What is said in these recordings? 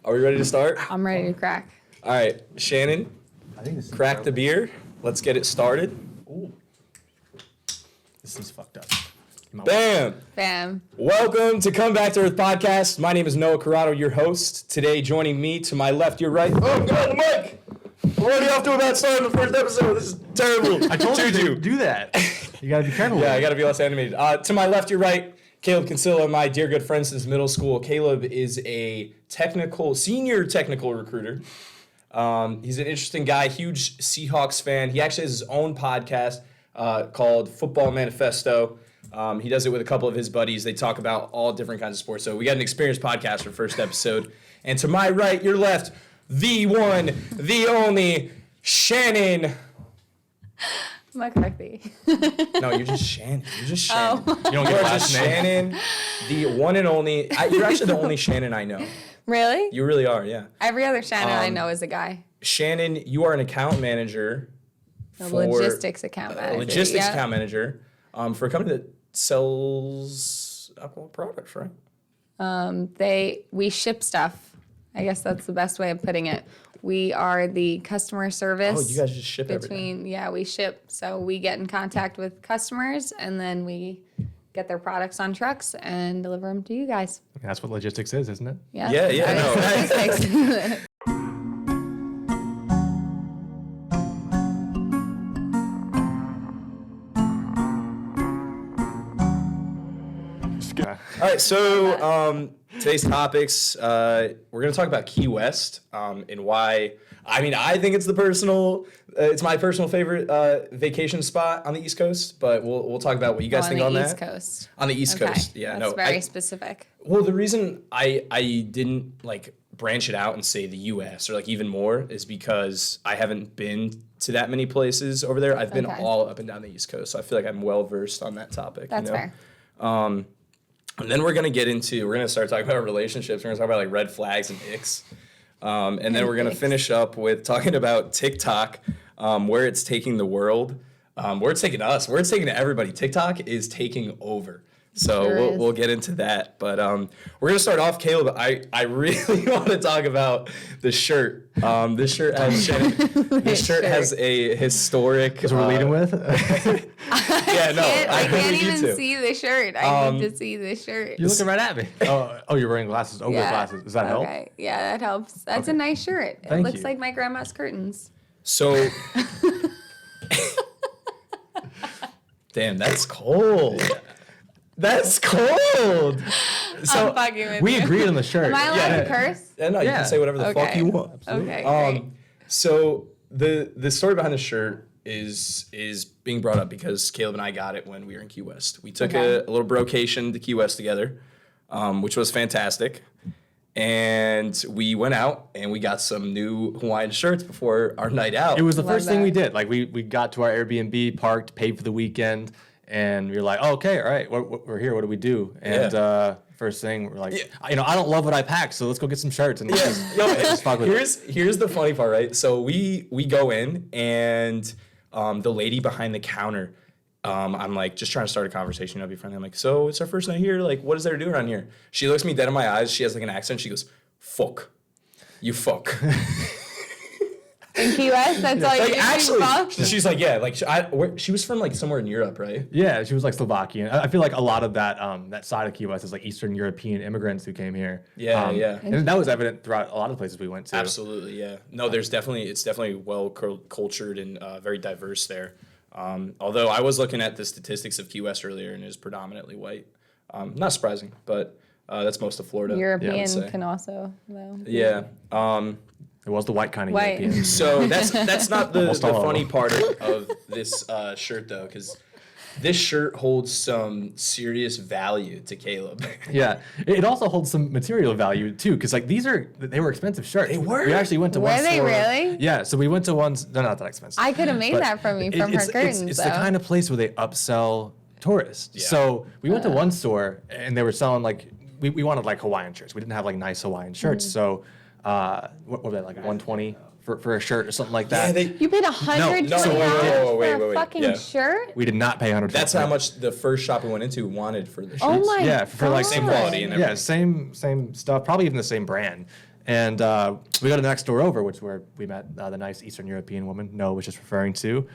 Are we ready to start? I'm ready to crack. All right, Shannon, I think this is crack the beer. Let's get it started. Ooh. This is fucked up. Bam! Bam. Welcome to Come Back to Earth podcast. My name is Noah Corrado, your host. Today, joining me to my left, your right. Oh, God, the mic! We're already off to a bad start in the first episode. This is terrible. I told you to do that. You gotta be careful. Yeah, I got to be less animated. To my left, your right, Caleb Kinsilla, my dear good friend since middle school. Caleb is a senior technical recruiter. He's an interesting guy, huge Seahawks fan. He actually has his own podcast called Football Manifesto. He does it with a couple of his buddies. They talk about all different kinds of sports. So we got an experienced podcast for first episode. And to my right, your left, the one, the only, Shannon. McCarthy. No, you're just Shannon. You're just Shannon. Oh. You don't You're get a just last name. Shannon, the one and only. You're actually the only Shannon I know. Really? You really are, yeah. Every other Shannon I know is a guy. Shannon, you are an account manager A for logistics account manager. logistics yeah. account manager for a company that sells alcohol products, right? We ship stuff. I guess that's the best way of putting it. We are the customer service. Oh, you guys just ship everything. Yeah, we ship. So we get in contact with customers and then we get their products on trucks and deliver them to you guys. That's what logistics is, isn't it? Yeah. Yeah, no. Logistics. All right, so today's topics, we're going to talk about Key West and why. I mean, I think it's it's my personal favorite vacation spot on the East Coast, but we'll talk about what you guys think on that. East Coast. On the East Okay. Coast, yeah. That's very specific. Well, the reason I didn't branch it out and say the U.S. or even more is because I haven't been to that many places over there. I've been Okay. all up and down the East Coast, so I feel like I'm well versed on that topic. That's fair. And then we're gonna start talking about relationships. We're gonna talk about red flags and icks. And then we're gonna finish up with talking about TikTok, where it's taking the world, where it's taking us, where it's taking everybody. TikTok is taking over. So Sure we'll get into that. But we're gonna start off, Caleb. I really want to talk about the shirt. This shirt has has a historic. That's what we're leading with? Yeah, no, I really can't need even to. see the shirt. I need to see the shirt. You're looking right at me. Oh, you're wearing glasses. Oh, Yeah. glasses. Does that help? Okay. Yeah, that helps. That's a nice shirt. It Thank looks you. like my grandma's curtains. So, damn, that's cold. That's cold. So I'm fucking with We you. agreed on the shirt. Am I allowed Yeah. to curse? yeah, no, you Yeah. can say whatever the fuck Okay. you want. Okay, great. So the story behind the shirt is being brought up because Caleb and I got it when we were in Key West. We took Okay. a little brocation to Key West together, which was fantastic. And we went out and we got some new Hawaiian shirts before our night out. It was the Love first thing we that. did. We got to our Airbnb, parked, paid for the weekend, and we were like, oh, okay, all right, we're here. What do we do? And first thing, we're like, I don't love what I packed, so let's go get some shirts. And just fuck with it. Here's the funny part, right? So we go in and the lady behind the counter, I'm just trying to start a conversation, be friendly. I'm like, so it's our first night here. What is there to do around here? She looks me dead in my eyes. She has an accent. She goes, fuck. You fuck. In Key West, that's all you do. Actually, she's like, yeah, she was from somewhere in Europe, right? Yeah, she was Slovakian. I feel like a lot of that that side of Key West is Eastern European immigrants who came here. Yeah, yeah. And that was evident throughout a lot of the places we went to. Absolutely, yeah. No, it's definitely well cultured and very diverse there. Although I was looking at the statistics of Key West earlier and it is predominantly white. Not surprising, but that's most of Florida. European say. can also, though. Yeah. It was the white kind of White. European. So that's not the Almost all of funny them. part of this shirt though, because this shirt holds some serious value to Caleb. Yeah, it also holds some material value too, because they were expensive shirts. They were? We actually went to Were one they store. really? Yeah, so we went to one. They're not that expensive. I could have made But that from you from her curtains, It's though. the kind of place where they upsell tourists. Yeah. So we went to one store and they were selling we wanted Hawaiian shirts. We didn't have nice Hawaiian shirts, so what were they $120 for a shirt or something like that? Yeah, You paid $120 No, wait, for a fucking yeah. shirt? we did not pay $100. That's how much the first shop we went into wanted for the shirts. Oh my Yeah, for God. same quality and yeah, same stuff, probably even the same brand. And we go to the next door over, which where we met the nice Eastern European woman Noah was just referring to.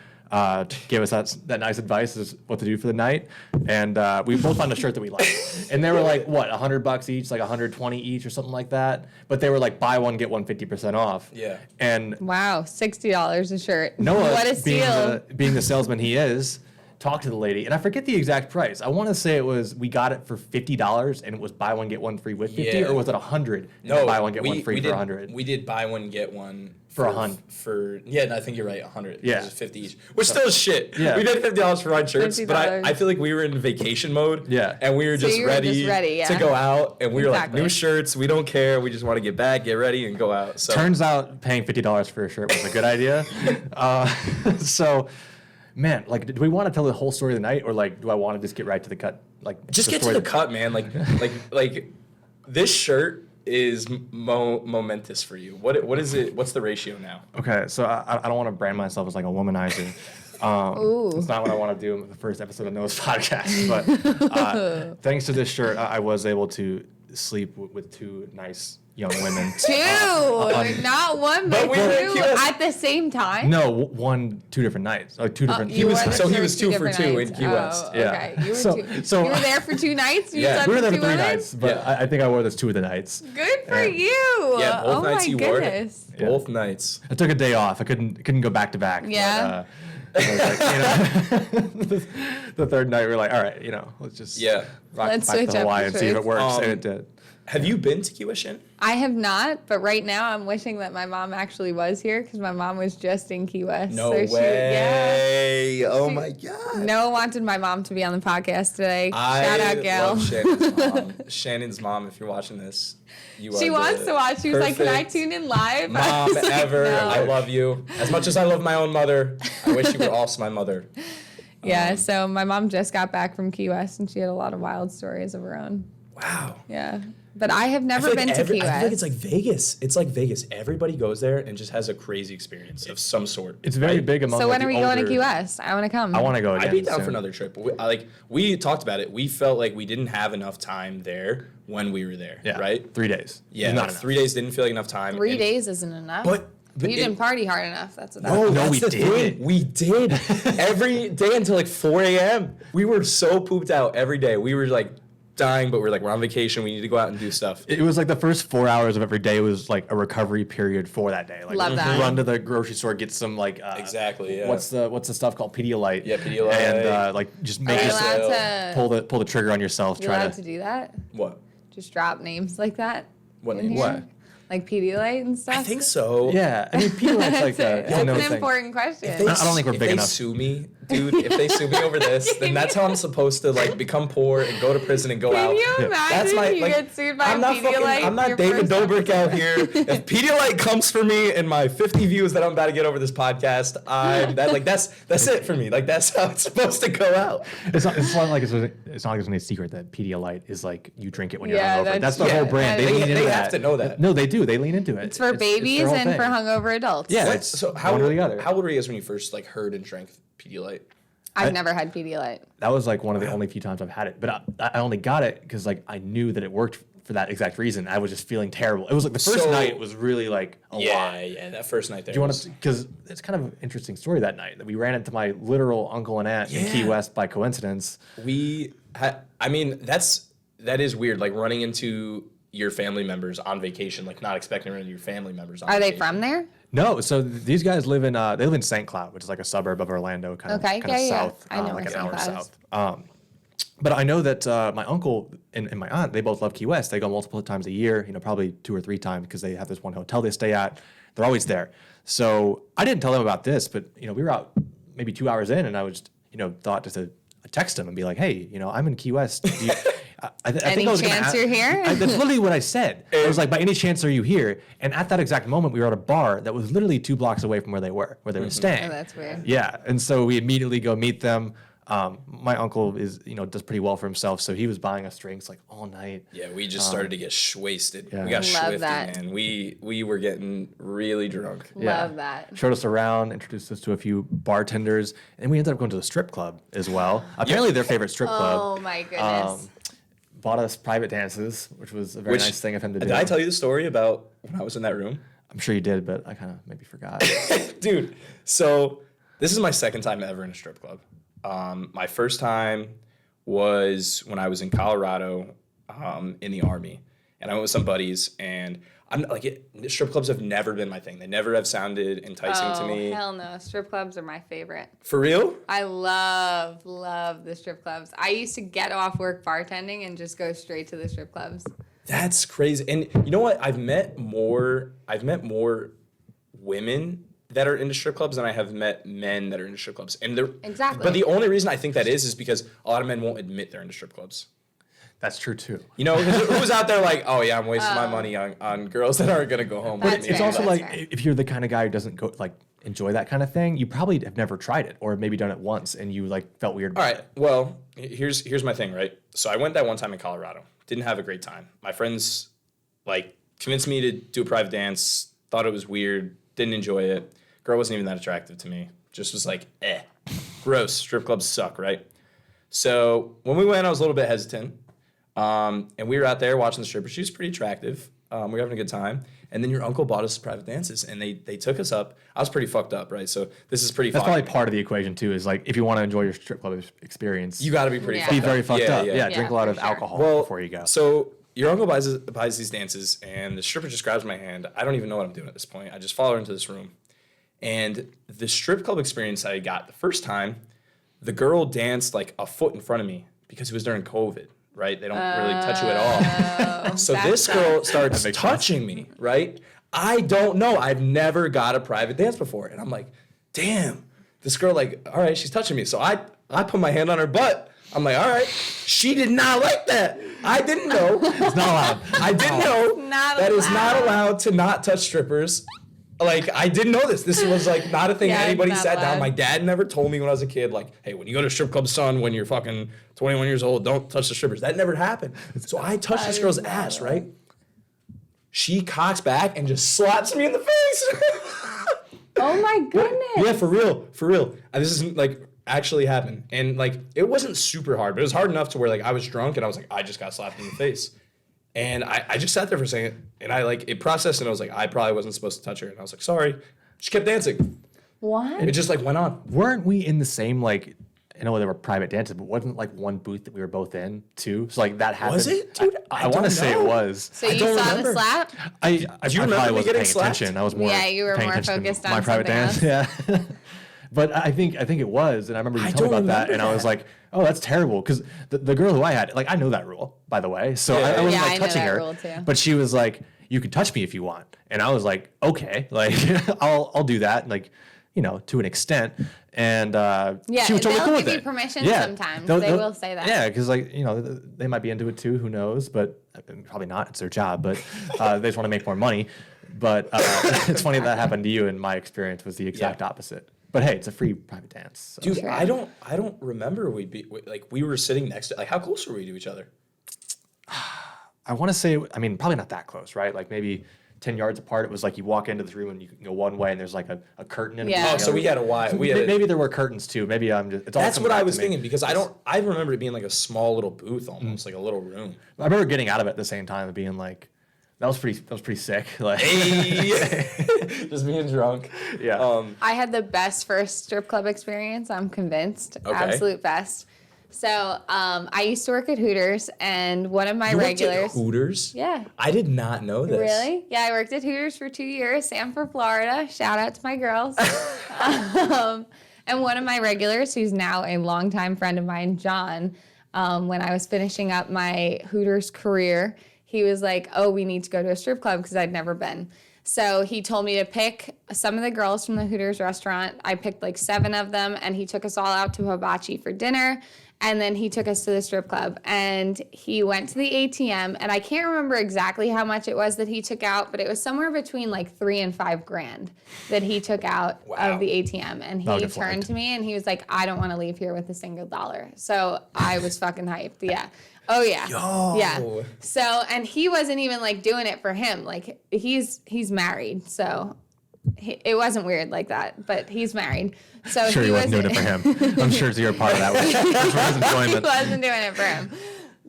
Gave us that nice advice as what to do for the night. And we both found a shirt that we liked. And they were like, what, $100 each, like $120 each or something like that. But they were like, buy one, get one 50% off. Yeah. And Wow, $60 a shirt. Noah, What a steal. being the salesman he is, talked to the lady, and I forget the exact price. I want to say we got it for $50, and it was buy one get one free with 50, Yeah. or was it $100? No, buy one get one free we for did, $100. We did buy one get one For $100. Yeah, no, I think you're right. $100. Yeah. It was 50 each, which still is shit. Yeah. We did $50 for ride shirts, but $50. I feel like we were in vacation mode. Yeah. And we were So just you were ready, just ready, yeah. to go out, and we were like, Exactly. new shirts. We don't care. We just want to get back, get ready, and go out. So Turns out paying $50 for a shirt was a good idea. So, man, like, do we want to tell the whole story of the night, or like, do I want to just get right to the cut? Like, just get to the cut, man. Like this shirt is momentous for you. What is it? What's the ratio now? Okay, so I don't want to brand myself as like a womanizer. Ooh. It's not what I want to do in the first episode of Noah's podcast. But thanks to this shirt, I was able to sleep with two nice young women. Two, not one, but we were two cute. at the same time. No, two different nights. Like two different. You were was- at so the he was church 2 for different 2 in nights. Key West. Oh, Yeah. okay. You were, So- you were there for 2 nights? You Yeah. slept We were there with for 3 2 women? nights, but Yeah. I think I wore this 2 of the nights. Good for Yeah. you. Yeah, both oh nights my you wore it. goodness. Yeah. Both nights. I took a day off. I couldn't go back to back. Yeah. But, I was like, the third night we were like, all right, let's just Yeah. rock Let's back switch to up Hawaii the and see if it shirts. works. And it did. Have you been to Key West, Shannon? I have not, but right now I'm wishing that my mom actually was here because my mom was just in Key West. No so way. Oh She- my God. Noah wanted my mom to be on the podcast today. Shout out, Gail. love Shannon's mom. Shannon's mom, if you're watching this, you She are wants the to watch. She was like, "Can I perfect tune in live?" I mom was like, ever. "No." I love you. As much as I love my own mother, I wish you were also my mother. Yeah, so my mom just got back from Key West and she had a lot of wild stories of her own. Wow. Yeah. But I have I never feel been like to Key I West. feel like it's like Vegas. It's like Vegas. Everybody goes there and just has a crazy experience of some sort. It's very right? big among. So like, when are we the going to older- Key West? I want to come. I want to go again. I'd be down soon. for another trip. We talked about it. We felt like we didn't have enough time there when we were there. Yeah. Right. 3 days. Yeah. Not Like enough. 3 days didn't feel like enough time. 3 and- days isn't enough. But you it- didn't party hard enough. That's what that No, was. No, that's we the did. thing. We did every day until like 4 a.m. We were so pooped out every day. We were like dying, but we're like, we're on vacation. We need to go out and do stuff. It was like the first 4 hours of every day was like a recovery period for that day. Like Love that. run to the grocery store, get some like Exactly, yeah. What's the stuff called Pedialyte? Yeah, Pedialyte. And like just Are make you it allowed to? pull the trigger on yourself. You allowed to do that? What? Just drop names like that? What in names? here? What? Like Pedialyte and stuff? I think so. Yeah, I mean Pedialyte's like That's it's a known an thing. important question. If they I don't think we're if big they enough. sue me, dude, if they sue me over this, then that's how I'm supposed to like become poor and go to prison and go out. Can you imagine you get sued by Pedialyte? I'm not your David first Dobrik out episode? here. If Pedialyte comes for me and my 50 views that I'm about to get over this podcast, that's it for me. Like that's how it's supposed to go out. It's not like it's not like it's any secret that Pedialyte is like you drink it when you're Yeah, hungover. that's- That's the yeah, whole brand. that They is- lean into they that. have to know that. No, they do. They lean into it. It's for babies their whole and thing. for hungover adults. Yeah, What? it's So how one or the other. How old were you guys when you first like heard and drank Pedialyte? I've never had Pedialyte. That was like one of the only few times I've had it, but I only got it because like I knew that it worked for that exact reason. I was just feeling terrible. It was like the first So- night was really like a lot. Yeah, that first night there. Do you want was- to? Because it's kind of an interesting story that night that we ran into my literal uncle and aunt in Key Yeah. West by coincidence. I mean, that is weird. Like running into your family members on vacation, like not expecting to run into your family members on Are they vacation. from there? No, so these guys live in St. Cloud, which is like a suburb of Orlando, kind of Okay, kind of yeah. south, I know like where an St. hour Cloud is. south. But I know that my uncle and my aunt, they both love Key West. They go multiple times a year, probably 2 or 3 times because they have this one hotel they stay at. They're always there. So I didn't tell them about this, but we were out maybe 2 hours in, and I was thought just to text them and be like, hey, I'm in Key West. Do you, I Any think I was gonna chance ask- you're here? That's literally what I said. I was like, by any chance are you here? And at that exact moment, we were at a bar that was literally 2 blocks away from where they were staying. Oh, that's weird. Yeah, and so we immediately go meet them. My uncle is, does pretty well for himself, so he was buying us drinks like all night. Yeah, we just started to get wasted. yeah. We got Love swifty, that. man. We were getting really drunk. Yeah. Love that. Showed us around, introduced us to a few bartenders, and we ended up going to the strip club as well. Apparently, their favorite strip club. Oh my goodness. bought us private dances, which was a very nice thing of him to do. Did I tell you the story about when I was in that room? I'm sure you did, but I kind of maybe forgot. Dude, so this is my second time ever in a strip club. My first time was when I was in Colorado in the Army. And I went with some buddies, and I'm like, strip clubs have never been my thing. They never have sounded enticing to me. Oh, hell no. Strip clubs are my favorite. For real? I love the strip clubs. I used to get off work bartending and just go straight to the strip clubs. That's crazy. And you know what? I've met more women that are into strip clubs than I have met men that are into strip clubs. And Exactly. But the only reason I think that is because a lot of men won't admit they're into strip clubs. That's true too. You know, who's out there like, oh yeah, I'm wasting my money on girls that aren't gonna go home. That's with me. It's fair, also that's like fair. if you're the kind of guy who doesn't go like enjoy that kind of thing, you probably have never tried it or maybe done it once and you like felt weird All about right. it. Well, here's my thing, right? So I went that one time in Colorado. Didn't have a great time. My friends like convinced me to do a private dance. Thought it was weird. Didn't enjoy it. Girl wasn't even that attractive to me. Just was like, gross. Strip clubs suck, right? So when we went, I was a little bit hesitant. And we were out there watching the stripper. She was pretty attractive. We were having a good time. And then your uncle bought us private dances, and they took us up. I was pretty fucked up, right? So this is pretty. That's probably part of the equation too. Is like if you want to enjoy your strip club experience, You got to be pretty. Yeah. Fucked be very up. fucked up. Yeah, Yeah, drink a lot for of sure. alcohol Well, before you go. So your uncle buys these dances, and the stripper just grabs my hand. I don't even know what I'm doing at this point. I just follow her into this room, and the strip club experience I got the first time, the girl danced like a foot in front of me because it was during COVID. Right? They don't really touch you at all. So that this girl sucks. starts That makes touching me, right? I don't know. I've never got a private dance before. And I'm like, damn, this girl, like, all right, she's touching me. So I put my hand on her butt. I'm like, all right. She did not like that. I didn't know. It's not allowed. I didn't know Not that is not allowed. allowed to not touch strippers. Like, I didn't know this. This was like not a thing Yeah, anybody it's sat not down. allowed. My dad never told me when I was a kid, like, hey, when you go to a strip club, son, when you're fucking 21 years old, don't touch the strippers. That never happened. So I touched this girl's ass, right? She cocks back and just slaps me in the face. Oh my goodness. Yeah, for real, for real. This is like actually happened, and like it wasn't super hard, but it was hard enough to where like I was drunk and I was like, I just got slapped in the face, and I just sat there for a second, and I like it processed, and I was like, I probably wasn't supposed to touch her, and I was like, sorry. She kept dancing. What? It just like went on. Weren't we in the same like? I know there were private dances, but wasn't like one booth that we were both in too? So like that happened. Was it, dude? I I want to don't say it know. was. So I you don't saw remember. the slap? I you probably remember me wasn't getting paying slapped? attention. I was more. Yeah, you were paying more attention to focused on my private something dance. Yeah. But I think it was, and I remember you I telling me don't about that, remember and I was that. like, "Oh, that's terrible." Because the girl who I had, like, I know that rule, by the way, so Yeah, I wasn't yeah, like I know touching that her. rule, too. But she was like, "You can touch me if you want," and I was like, "Okay, like, I'll do that," like, you know, to an extent. And Yeah, she was totally they'll cool give with you it. permission sometimes. They will say that. Yeah, because like you know they might be into it too. Who knows? But probably not. It's their job. But they just want to make more money. But it's funny that happened to you. And my experience was the exact opposite. But hey, it's a free private dance. So. Dude, Sure. I don't remember we were sitting next to, like, how close were we to each other? I want to say, I mean, probably not that close, right? Like maybe 10 yards apart. It was like you walk into this room and you can go one way and there's like a curtain in Yeah. Oh, so we had a wide. Maybe there were curtains too. Maybe I'm just. It's all That's coming what I back was to me. thinking because I remember it being like a small little booth almost, like a little room. I remember getting out of it at the same time and being like, that was pretty sick. Like, Just being drunk. yeah. I had the best first strip club experience, I'm convinced. Okay. Absolute best. So I used to work at Hooters, and one of my You worked at regulars. Hooters? Yeah. I did not know this. Really? Yeah, I worked at Hooters for 2 years, Sanford, Florida. Shout out to my girls. And one of my regulars, who's now a longtime friend of mine, John, when I was finishing up my Hooters career, he was like, oh, we need to go to a strip club because I'd never been. So he told me to pick some of the girls from the Hooters restaurant. I picked like 7 of them, and he took us all out to Hibachi for dinner. And then he took us to the strip club, and he went to the ATM, and I can't remember exactly how much it was that he took out, but it was somewhere between like $3,000 and $5,000 that he took out Wow. of the ATM. And I'll he get turned flagged. to me and he was like, I don't want to leave here with a single dollar. So I was fucking hyped. Yeah. Oh yeah. Yo. Yeah. So, and he wasn't even like doing it for him. Like he's married, so it wasn't weird like that, but he's married. So Sure, he wasn't doing it for him. I'm sure you're a part of that. Which was he enjoyment. wasn't doing it for him.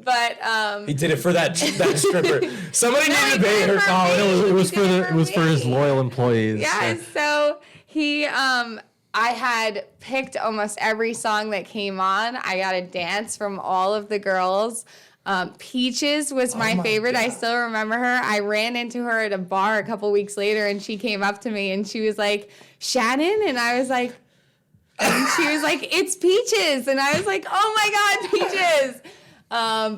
But He did it for that stripper. Somebody needed to pay her. Oh, it was He for did it was for his me. loyal employees. Yeah, so he I had picked almost every song that came on. I got a dance from all of the girls. Peaches was my favorite. God. I still remember her. I ran into her at a bar a couple weeks later, and she came up to me and she was like, Shannon? And I was like, and she was like, it's Peaches. And I was like, oh my God, Peaches.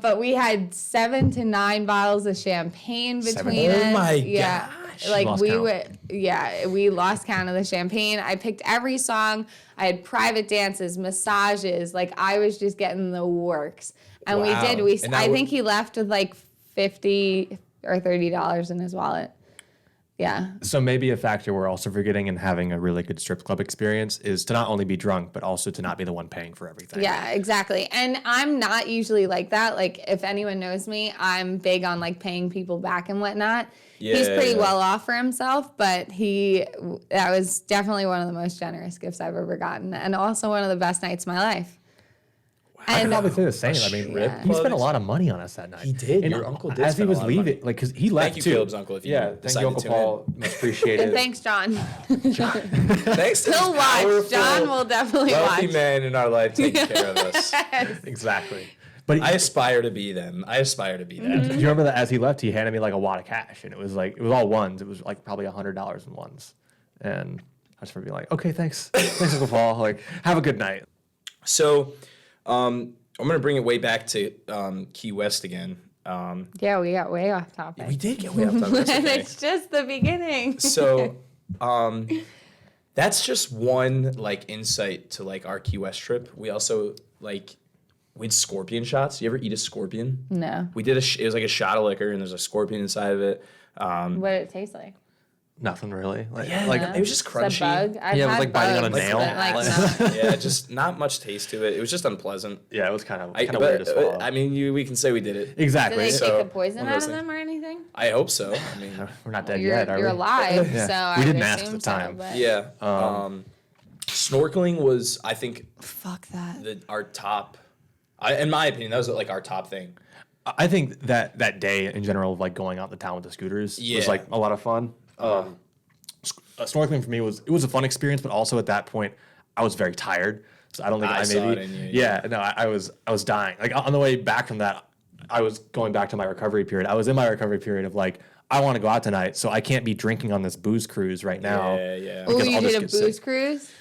But we had 7 to 9 bottles of champagne between us. Oh my Yeah. gosh. Like Lost we count. would, yeah, we lost count of the champagne. I picked every song. I had private dances, massages. Like I was just getting the works. And Wow. we did. And that I would- think he left with like $50 or $30 in his wallet. Yeah. So maybe a factor we're also forgetting in having a really good strip club experience is to not only be drunk, but also to not be the one paying for everything. Yeah, exactly. And I'm not usually like that. Like, if anyone knows me, I'm big on like paying people back and whatnot. He's Yeah, pretty yeah. well off for himself, but that was definitely one of the most generous gifts I've ever gotten, and also one of the best nights of my life. I can And probably say the same. I mean, strip he spent a club lot of money on us that night. He did. And Your uncle did as he spend a was lot of money. leaving, like, because he left you, too. Caleb's uncle, if you yeah, thank decide you, to Uncle tune Paul. Much appreciated. And thanks, John. Thanks to He'll this watch. powerful, John will definitely wealthy watch. man in our life taking care of us. Exactly. But I aspire to be them. I aspire to be that. do you remember that as he left, he handed me like a wad of cash, and it was all ones. It was like probably $100 in ones, and I just remember being like, okay, thanks, Uncle Paul. Like, have a good night. So, I'm gonna bring it way back to Key West again. Yeah, we got way off topic. We did get way off topic. That's And okay. it's just the beginning. So, that's just one like insight to like our Key West trip. We also like we had scorpion shots. You ever eat a scorpion? No. We did it was like a shot of liquor and there's a scorpion inside of it. What did it taste like? Nothing really. Like, Yeah, like it was just It's a crunchy. bug. I've Yeah, it was had like biting on a bugs, nail. but, like, Like- no. Yeah, just not much taste to it. It was just unpleasant. yeah, it was kind of But, weird to swallow. I mean, we can say we did it. Did exactly. they So, take the poison one of out those of things. them or anything? I hope so. I mean, We're not dead You're yet, are we? alive, Yeah. so I We would didn't ask at assume the time. So, but yeah. Snorkeling was, I think, fuck that. our top. In my opinion, that was like our top thing. I think that day in general of like going out the town with the scooters Yeah. was like a lot of fun. Snorkeling for me was a fun experience, but also at that point I was very tired, so I don't think I I saw maybe it in you, yeah no I was dying. Like on the way back from that, I was going back to my recovery period. I was in my recovery period of like I want to go out tonight, so I can't be drinking on this booze cruise right now. Yeah. Oh, because you I'll did just a get booze sick. cruise?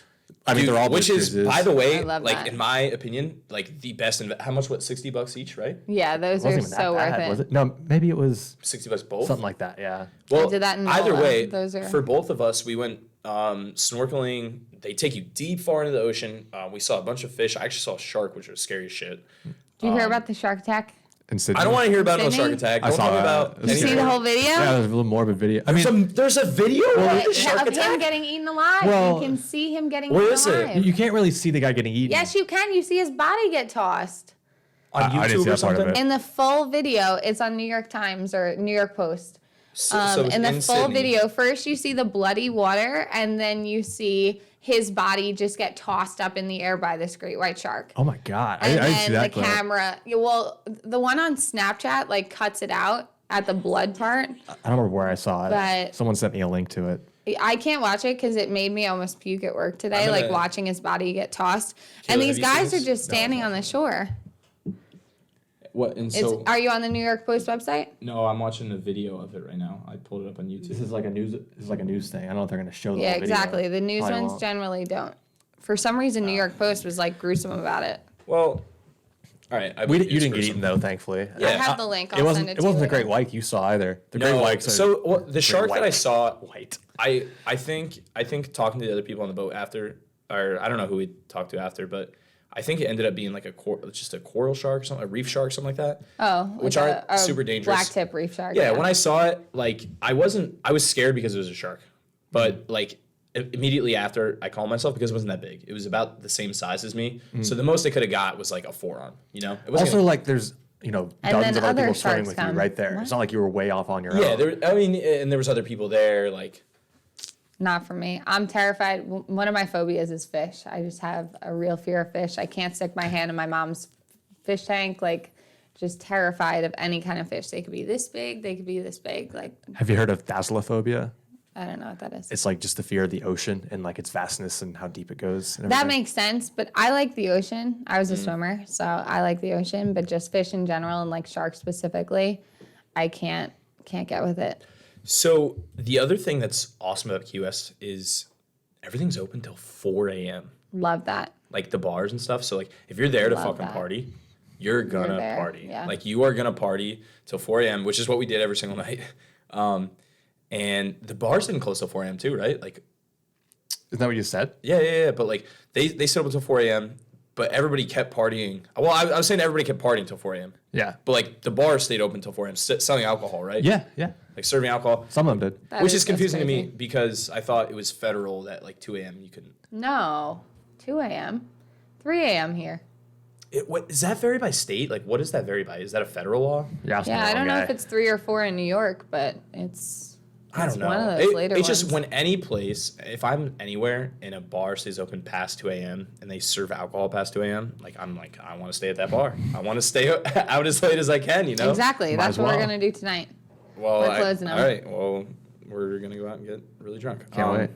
I mean, Dude, they're all which booze is, cruises. by the way, I love like that. in my opinion, like the best. How much? What? $60 each, right? Yeah, those It are wasn't even that so bad, worth was it. it? No, maybe it was $60 both. something like that. Yeah. Well, did that in either Nola. way, Those are- for both of us, we went snorkeling. They take you deep far into the ocean. We saw a bunch of fish. I actually saw a shark, which was scary as shit. Did you hear about the shark attack? In Sydney. I don't want to hear about no Sydney? shark attack. I Don't saw tell me that. about. Did Did you see the whole video? Yeah, it was a little morbid video. I mean, There's a video of the shark Of him attack. getting eaten alive. Well, you can see him getting where eaten is it? alive. you can't really see the guy getting eaten. Yes, you can. You see his body get tossed. On I didn't see YouTube or that part of something. it. In the full video, it's on New York Times or New York Post. So it's In the in full Sydney. video, first you see the bloody water, and then you see his body just get tossed up in the air by this great white shark. Oh my god! And I didn't see then the that clip. camera, well, the one on Snapchat like cuts it out at the blood part. I don't remember where I saw it. But- Someone sent me a link to it. I can't watch it because it made me almost puke at work today, I'm like gonna- watching his body get tossed. Caleb, And these have you seen guys are this? just No, standing on the shore. What? And It's, are you on the New York Post website? no, I'm watching a video of it right now. I pulled it up on YouTube. This is like a news. This is like a news thing. I don't know if they're going to show the Yeah, whole video. exactly. The news Probably ones won't. generally don't. For some reason, New York Post was like gruesome about it. Well, all right. You didn't get eaten though, thankfully. Yeah. I have the link. I'll It wasn't. send It to wasn't you the great later. white you saw either. The great No, whites. Are so the shark that I white. saw, white. I think talking to the other people on the boat after, or I don't know who we talked to after, but I think it ended up being like just a coral shark or something, a reef shark, something like that. Oh, Which like aren't a super dangerous. Black tip reef shark. Yeah, when I saw it, like I was scared because it was a shark, but like immediately after I calmed myself because it wasn't that big. It was about the same size as me, so the most I could have got was like a forearm. You know, it wasn't Also, even- like there's And dozens then of other other people swimming sharks with come. you right there. What? It's not like you were way off on your yeah. own. And there was other people there. Like Not for me. I'm terrified. One of my phobias is fish. I just have a real fear of fish. I can't stick my hand in my mom's fish tank. Like, just terrified of any kind of fish. They could be this big, they could be this big. Like, Have you heard of thalassophobia? I don't know what that is. It's like just the fear of the ocean and like its vastness and how deep it goes. And That everything. makes sense, but I like the ocean. I was a swimmer, so I like the ocean, but just fish in general and like sharks specifically, I can't get with it. So the other thing that's awesome about Key West is everything's open till 4 a.m. Love that. Like the bars and stuff. So like if you're there to Love fucking that. party, you're gonna there, party. yeah. Like you are gonna party till 4 a.m., which is what we did every single night. And the bars didn't close till 4 a.m. too, right? Like, Isn't that what you said? yeah. But like they stayed open till 4 a.m., but everybody kept partying. Well, I was saying everybody kept partying till 4 a.m. Yeah. But like the bar stayed open till 4 a.m. Selling alcohol, right? Yeah. Like serving alcohol. Some of them did. That Which is that's confusing to me crazy. because I thought it was federal that like 2 a.m. you couldn't. No, 2 a.m., 3 a.m. here. What does that vary by state? Like, what does that vary by? Is that a federal law? Yeah, Yeah, I don't know if it's 3 or 4 in New York, but it's I don't know. one of those later It's just ones. when any place, if I'm anywhere and a bar stays open past 2 a.m. and they serve alcohol past 2 a.m., I'm like, I want to stay at that bar. I want to stay out as late as I can, you know? Exactly. Might That's as what we're well. gonna do tonight. Well, We're closing all them. right. Well, we're gonna go out and get really drunk. Can't wait.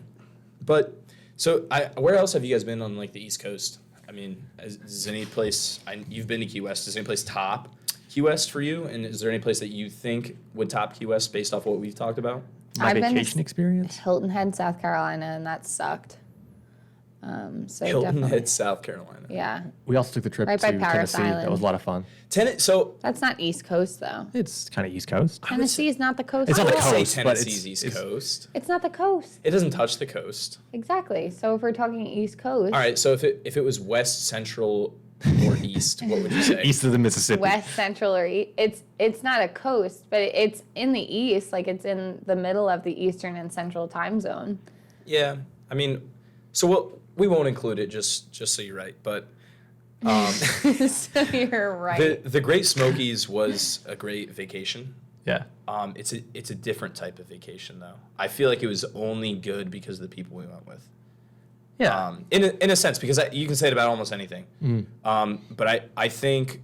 But so, where else have you guys been on like the East Coast? I mean, is any place you've been to Key West? Is any place top Key West for you? And is there any place that you think would top Key West based off what we've talked about? My I've been to vacation experience? Hilton Head, South Carolina, and that sucked. So Hilton definitely, Head, South Carolina. yeah, We also took the trip Right to by Paris Tennessee. That Island. was a lot of fun. So that's not East Coast though. It's kind of East Coast. Tennessee is not the coast. It's at not the all. say coast, but Tennessee's it's- East Coast. It's not the coast. It doesn't touch the coast. Exactly. So if we're talking East Coast, All right. So if it was West, Central, or East, what would you say? East of the Mississippi. West Central or East, it's not a coast, but it's in the East. Like it's in the middle of the Eastern and Central time zone. Yeah. I mean, so we won't include it just so you're right, but. So you're right. The Great Smokies was a great vacation. Yeah. It's a different type of vacation though. I feel like it was only good because of the people we went with. Yeah. In a sense, because you can say it about almost anything. But I think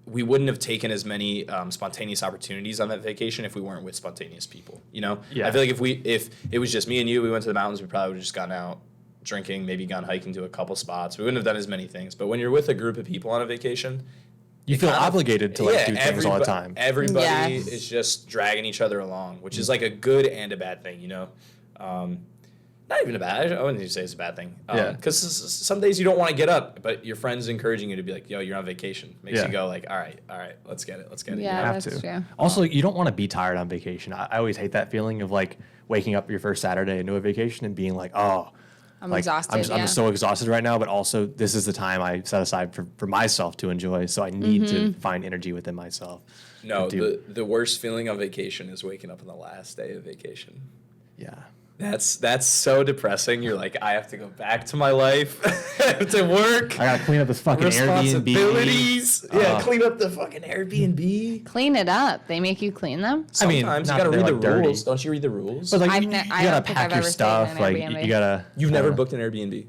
we wouldn't have taken as many spontaneous opportunities on that vacation if we weren't with spontaneous people. You know, Yeah. I feel like if it was just me and you, we went to the mountains, we probably would have just gone out drinking, maybe gone hiking to a couple spots. We wouldn't have done as many things. But when you're with a group of people on a vacation, you feel kind of- obligated to like do things all the time. Everybody Yes. is just dragging each other along, which is like a good and a bad thing, you know. Not even a bad. I wouldn't even say it's a bad thing. Yeah. Because some days you don't want to get up, but your friend's encouraging you to be like, "Yo, you're on vacation." Makes Yeah. you go like, "All right, let's get it." Yeah. You have That's to. true. Also, you don't want to be tired on vacation. I always hate that feeling of like waking up your first Saturday into a vacation and being like, oh, I'm like, exhausted. I'm yeah. just so exhausted right now, but also this is the time I set aside for myself to enjoy. So I need to find energy within myself. No, to do- the worst feeling on vacation is waking up on the last day of vacation. Yeah. That's so depressing. You're like, I have to go back to my life, I have to work, I gotta clean up this fucking Airbnb. responsibilities. Yeah, clean up the fucking Airbnb. Clean it up. They make you clean them. I mean, Sometimes you not gotta that read they're, the like, dirty. rules. Don't you read the rules? But like I've you, ne- you I gotta don't think pack I've your ever stayed in stuff. an Like Airbnb. you gotta. You've never booked an Airbnb.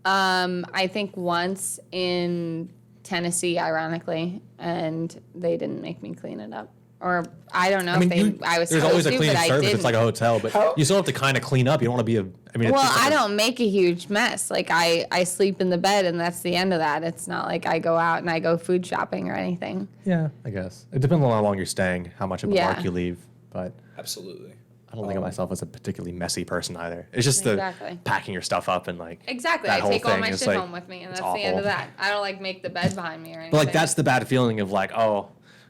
I think once in Tennessee, ironically, and they didn't make me clean it up. Or I don't know if I was there's supposed always a to, cleaning but I service. didn't. It's like a hotel, but How- you still have to kind of clean up. You don't want to be a. I mean, it's Well, just like I a- don't make a huge mess. Like I sleep in the bed and that's the end of that. It's not like I go out and I go food shopping or anything. Yeah, I guess it depends on how long you're staying, how much of a Yeah. mark you leave. But Absolutely. I don't think of myself as a particularly messy person either. It's just Exactly. the packing your stuff up and like Exactly. that I whole take all thing my is, shit like, home with me and it's that's the end of awful. that. I don't like make the bed behind me or anything. But like that's the bad feeling of like, oh,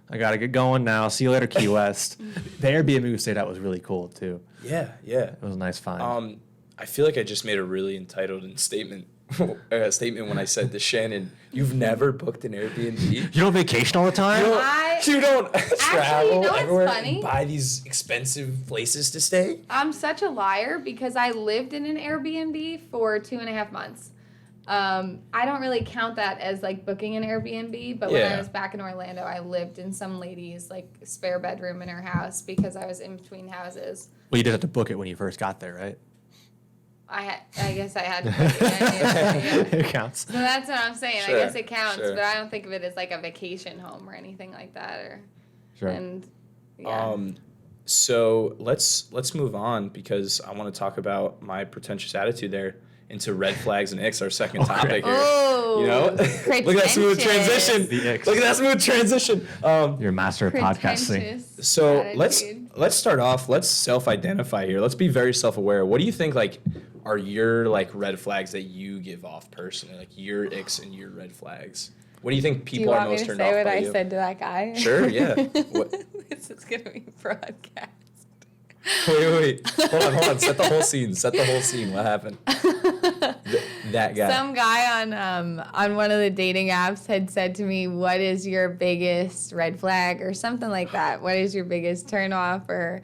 I gotta get going now. See you later, Key West. The Airbnb we stayed at was really cool too. Yeah. It was a nice find. I feel like I just made a really entitled statement when I said to Shannon, "You've never booked an Airbnb. You don't vacation all the time? You don't travel you know what's everywhere funny? and buy these expensive places to stay." I'm such a liar because I lived in an Airbnb for 2.5 months. I don't really count that as like booking an Airbnb, but when Yeah. I was back in Orlando, I lived in some lady's like spare bedroom in her house because I was in between houses. Well, you did have to book it when you first got there, right? I guess I had to put it in. It counts. So that's what I'm saying. Sure, I guess it counts, sure. but I don't think of it as like a vacation home or anything like that. Or Sure. and yeah. So let's move on because I want to talk about my pretentious attitude there into red flags and icks, our second topic here. Oh, You know, look at that smooth pretentious. transition. The icks. Look at that smooth transition. You're a master of podcasting. Pretentious So attitude. let's start off. Let's self-identify here. Let's be very self-aware. What do you think like are your like red flags that you give off personally, like your icks and your red flags? What do you think Do you people are want me most to turned say off what by I you? said to that guy? Sure, yeah. What? This is gonna be broadcast. Wait. Hold on. Set the whole scene. What happened? That guy. Some guy on one of the dating apps had said to me, "What is your biggest red flag?" or something like that. What is your biggest turnoff? Or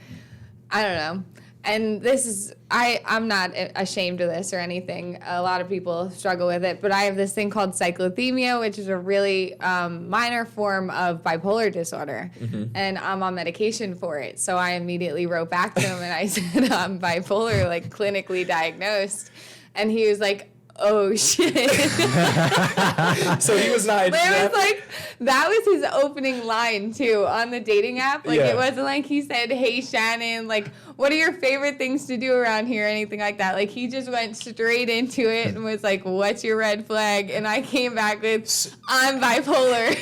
I don't know. And this is I'm not ashamed of this or anything. A lot of people struggle with it, but I have this thing called cyclothymia, which is a really minor form of bipolar disorder, and I'm on medication for it. So I immediately wrote back to him and I said I'm bipolar, like clinically diagnosed, and he was like, "Oh shit." So he was not. It was like that was his opening line too on the dating app. Like Yeah. it wasn't like he said, "Hey Shannon, like what are your favorite things to do around here?" or anything like that. Like he just went straight into it and was like, "What's your red flag?" And I came back with, "I'm bipolar."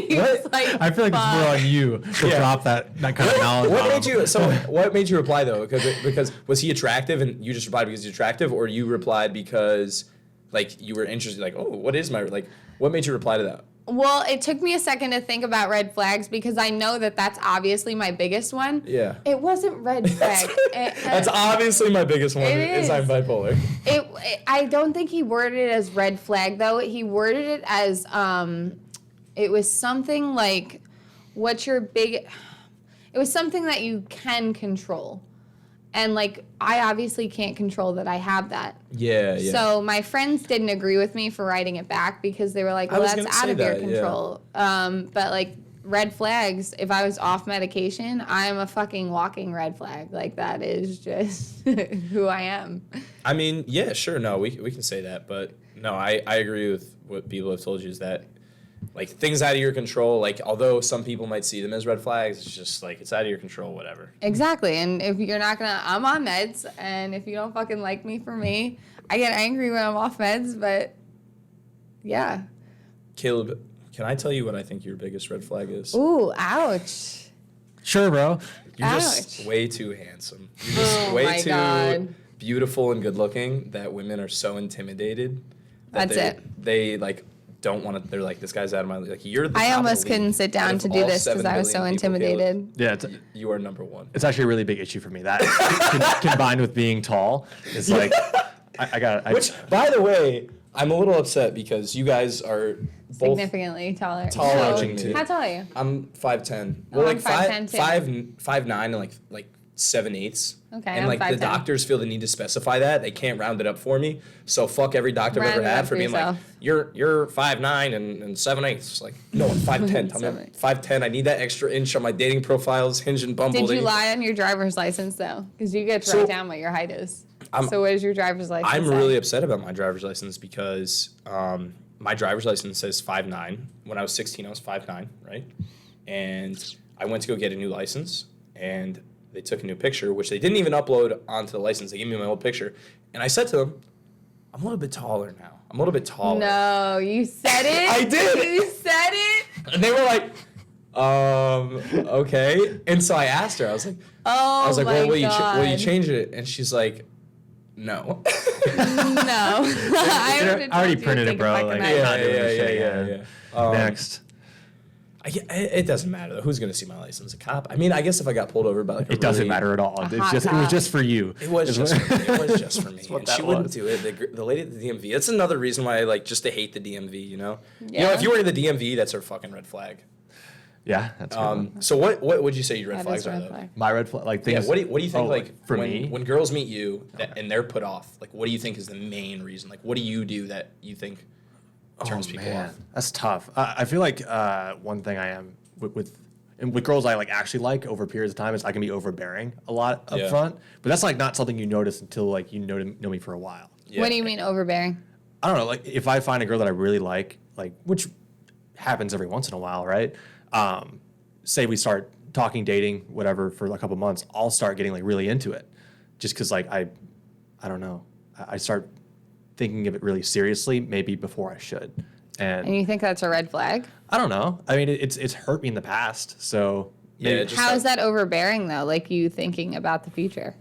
He was like, I feel like it's more "Fuck." on you to Yeah. drop that kind of knowledge. What on made him. you? So what made you reply though? Because was he attractive and you just replied because he's attractive, or you replied because like you were interested? Like, oh, what is my like? What made you reply to that? Well, it took me a second to think about red flags because I know that that's obviously my biggest one. Yeah. It wasn't red flag. That's obviously my biggest one. It Is is. I'm bipolar. I don't think he worded it as red flag though. He worded it as it was something like what's your big. It was something that you can control, and like I obviously can't control that I have that. Yeah. So my friends didn't agree with me for writing it back because they were like, I "Well, was that's gonna out say of your that, yeah. control." But like red flags, if I was off medication, I'm a fucking walking red flag. Like that is just who I am. I mean, yeah, sure. No, we can say that, but no, I agree with what people have told you is that like things out of your control. Like although some people might see them as red flags, it's just like it's out of your control. Whatever. Exactly. And if you're not gonna, I'm on meds, and if you don't fucking like me for me, I get angry when I'm off meds. But yeah. Caleb, can I tell you what I think your biggest red flag is? Ooh, ouch. Sure, bro. You're just Ouch. way too handsome. You're just Oh way my too God. beautiful and good looking that women are so intimidated. That That's they like don't want to. They're like, this guy's out of my league. Like you're. The I top of almost the league. couldn't sit Out down of to do all this 7 because I was so billion people, Caleb, intimidated. Yeah, you are number one. it's actually a really big issue for me. That combined with being tall, it's like I got. Which, by the way, I'm a little upset because you guys are both. Significantly taller. Taller than me. How tall are you? I'm 5'10". Oh, Well, I'm like 5'10" too. 5'9" and like 7/8. Okay, And I'm like the 5'10". doctors feel the need to specify that they can't round it up for me. So fuck every doctor I've Round ever it had up for for being yourself. like you're 5'9" and 7/8. Like no, I'm 5'10". Tell me I'm 5'10". I need that extra inch on my dating profiles, Hinge and Bumble. Did you lie on your driver's license though? Because you get to So- write down what your height is. I'm- So what is your driver's license? I'm say? really upset about my driver's license because my driver's license says 5'9". When I was 16, I was 5'9", right? And I went to go get a new license, and they took a new picture, which they didn't even upload onto the license. They gave me my old picture. And I said to them, I'm a little bit taller now. I'm a little bit taller. No, you said it. I did. You said it. And they were like, okay. And so I asked her, I was like, Oh well, my will you God. change it? And she's like, no. No. I already printed it, bro, like, not doing this shit again. Next. It doesn't matter though. Who's gonna see my license? A cop? I mean, I guess if I got pulled over by like It doesn't matter at all. A It's hot just it was cop. just for you. It was just for me. It was just for me. what And she that wouldn't was. do it. The lady at the DMV. That's another reason why I like just to hate the DMV. You know. You know, Yeah. if you were in the DMV, that's our fucking red flag. Yeah, that's a good one. So what would you say your red That flags is are red though? flag. My red flag, like Yeah. things. What do you think like for when, me? when girls meet you and they're put off? Like, what do you think is the main reason? Like, what do you do that you think turns people off? That's tough. I feel like one thing I am with and with girls I like actually like over periods of time is I can be overbearing a lot up Yeah. front, but that's like not something you notice until like you know me for a while. Yeah. What do you mean overbearing? I don't know, like if I find a girl that I really like which happens every once in a while, right? Say we start talking, dating, whatever for a couple months, I'll start getting like really into it, just because like I don't know, I start thinking of it really seriously, maybe before I should. And you think that's a red flag? I don't know. I mean, it's hurt me in the past, so Yeah, just How like, is that overbearing though? Like you thinking about the future?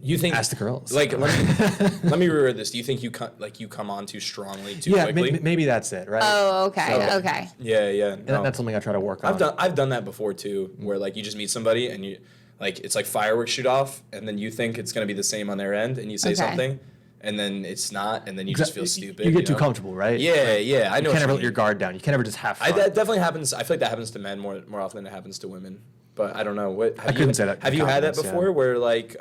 you think ask the girls. Like let me reword this. Do you think you come on too strongly too Yeah, quickly? maybe that's it, right? Oh, okay, okay. Yeah. No. That's something I try to work on. I've done that before too, where like you just meet somebody and you like it's like fireworks shoot off, and then you think it's gonna be the same on their end, and you say Okay. something, and then it's not, and then you just feel stupid. You get too know? comfortable, right? Yeah, I know. You what can't ever let mean. your guard down. You can't ever just have fun. That definitely happens. I feel like that happens to men more often than it happens to women. But I don't know. What I couldn't say that Have with you had that confidence, before, yeah. where like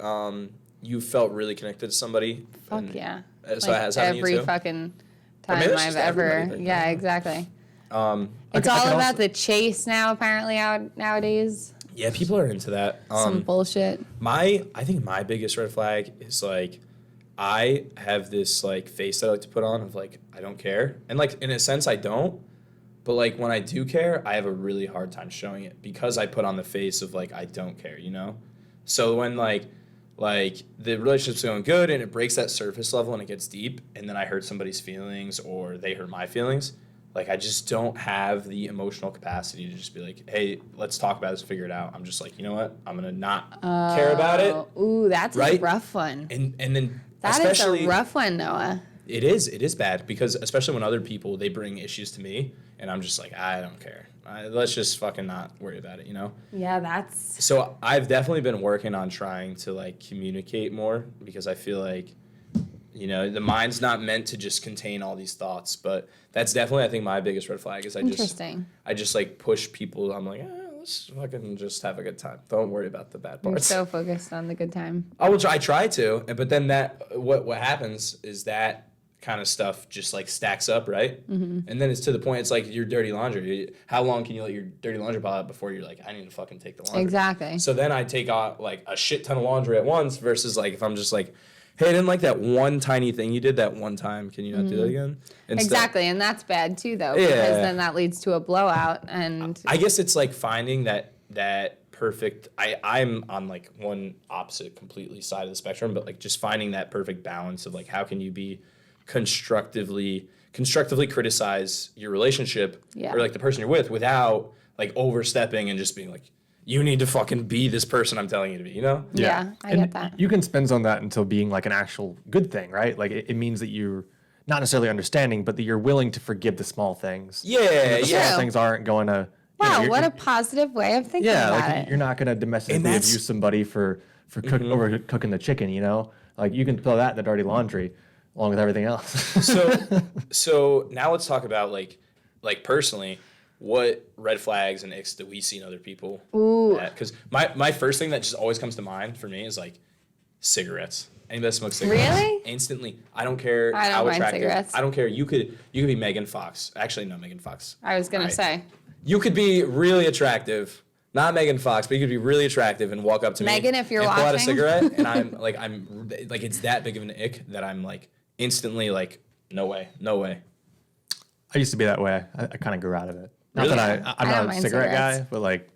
you felt really connected to somebody? Fuck and- yeah. So it has happened to every you too? fucking maybe time that's I've just ever. everybody thing. Yeah, exactly. It's I all can about also- the chase now. Apparently, out nowadays, Yeah, people are into that. some bullshit. I think my biggest red flag is like I have this like face that I like to put on of like I don't care, and like in a sense I don't, but like when I do care, I have a really hard time showing it because I put on the face of like I don't care, you know. So when like the relationship's going good and it breaks that surface level and it gets deep, and then I hurt somebody's feelings or they hurt my feelings, like I just don't have the emotional capacity to just be like, hey, let's talk about this and figure it out. I'm just like, you know what, I'm gonna not care about it. Ooh, that's a Right? rough one. And then That is especially a rough one, Noah. it is bad because especially when other people they bring issues to me and I'm just like I don't care. Let's just fucking not worry about it, you know. Yeah, that's. So I've definitely been working on trying to like communicate more because I feel like you know the mind's not meant to just contain all these thoughts, but that's definitely I think my biggest red flag is I just like push people. I'm like let's fucking just have a good time. Don't worry about the bad You're parts. so focused on the good time. I try to, but then what happens is that kind of stuff just like stacks up, right? Mm-hmm. And then it's to the point it's like your dirty laundry. How long can you let your dirty laundry pile out before you're like I need to fucking take the laundry? Exactly. So then I take out like a shit ton of laundry at once versus like if I'm just like, hey, I didn't like that one tiny thing you did that one time. Can you not do that again? Exactly, and that's bad too, though, because Yeah. then that leads to a blowout. And I guess it's like finding that perfect. I'm on like one opposite completely side of the spectrum, but like just finding that perfect balance of like how can you be constructively criticize your relationship Yeah. or like the person you're with without like overstepping and just being like you need to fucking be this person I'm telling you to be, you know? yeah, I And get that. You can spend on that until being like an actual good thing, right? Like it means that you're not necessarily understanding, but that you're willing to forgive the small things. Yeah, The yeah. small things aren't going to. Wow, what a positive way of thinking Yeah, about like it. you're not going to domestically And that's- abuse somebody for overcooking the chicken, you know? Like you can throw that in the dirty laundry along with everything else. So now let's talk about like personally, what red flags and icks do we see in other people? Ooh. Because my first thing that just always comes to mind for me is like cigarettes. Anybody that smokes cigarettes? Really? Instantly. I don't care I don't how mind attractive. cigarettes. I don't care. You could be Megan Fox. Actually, no, Megan Fox. I was going All to right. say. You could be really attractive. Not Megan Fox, but you could be really attractive and walk up to me. Megan, if you're and pull out a watching. cigarette, and I'm like, it's that big of an ick that I'm like instantly like, no way. I used to be that way. I kind of grew out of it. Not Really? that I'm I don't not a mind cigarette cigarettes. guy, but like,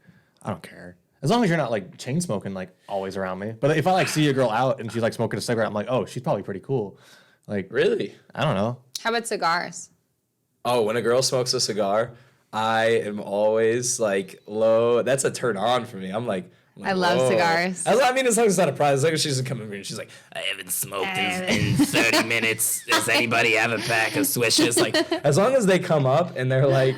I don't care. As long as you're not like chain smoking, like always around me. But if I like see a girl out and she's like smoking a cigarette, I'm like, oh, she's probably pretty cool. Like, Really? I don't know. How about cigars? Oh, when a girl smokes a cigar, I am always like low. That's a turn on for me. I'm like I love whoa. cigars. I mean, as long as it's not a prize, as long as she doesn't come in here and she's like, I haven't smoked in 30 minutes. Does anybody have a pack of swishes? Like, as long as they come up and they're like,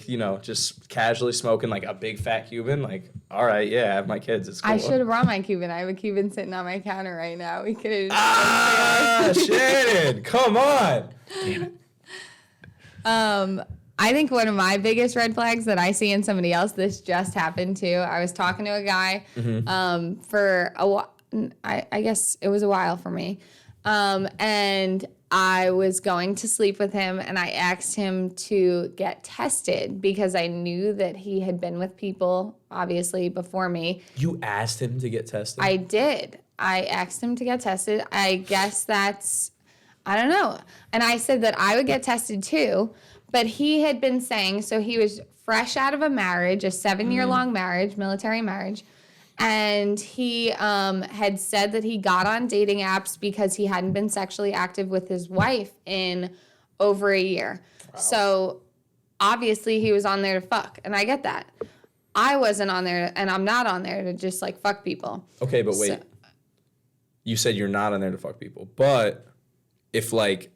you know, just casually smoking like a big fat Cuban, like, all right, yeah, I have my kids. It's cool. I should have brought my Cuban. I have a Cuban sitting on my counter right now. We could have. Ah, Shannon, come on. I think one of my biggest red flags that I see in somebody else, this just happened too. I was talking to a guy for a while. I guess it was a while for me. And I was going to sleep with him and I asked him to get tested because I knew that he had been with people, obviously, before me. You asked him to get tested? I did. I asked him to get tested. I guess I don't know. And I said that I would get tested too, but he had been saying, so he was fresh out of a marriage, a 7-year-long marriage, military marriage. And he had said that he got on dating apps because he hadn't been sexually active with his wife in over a year. Wow. So obviously he was on there to fuck, and I get that. I wasn't on there, and I'm not on there to just like fuck people. Okay, but wait. You said you're not on there to fuck people, but if like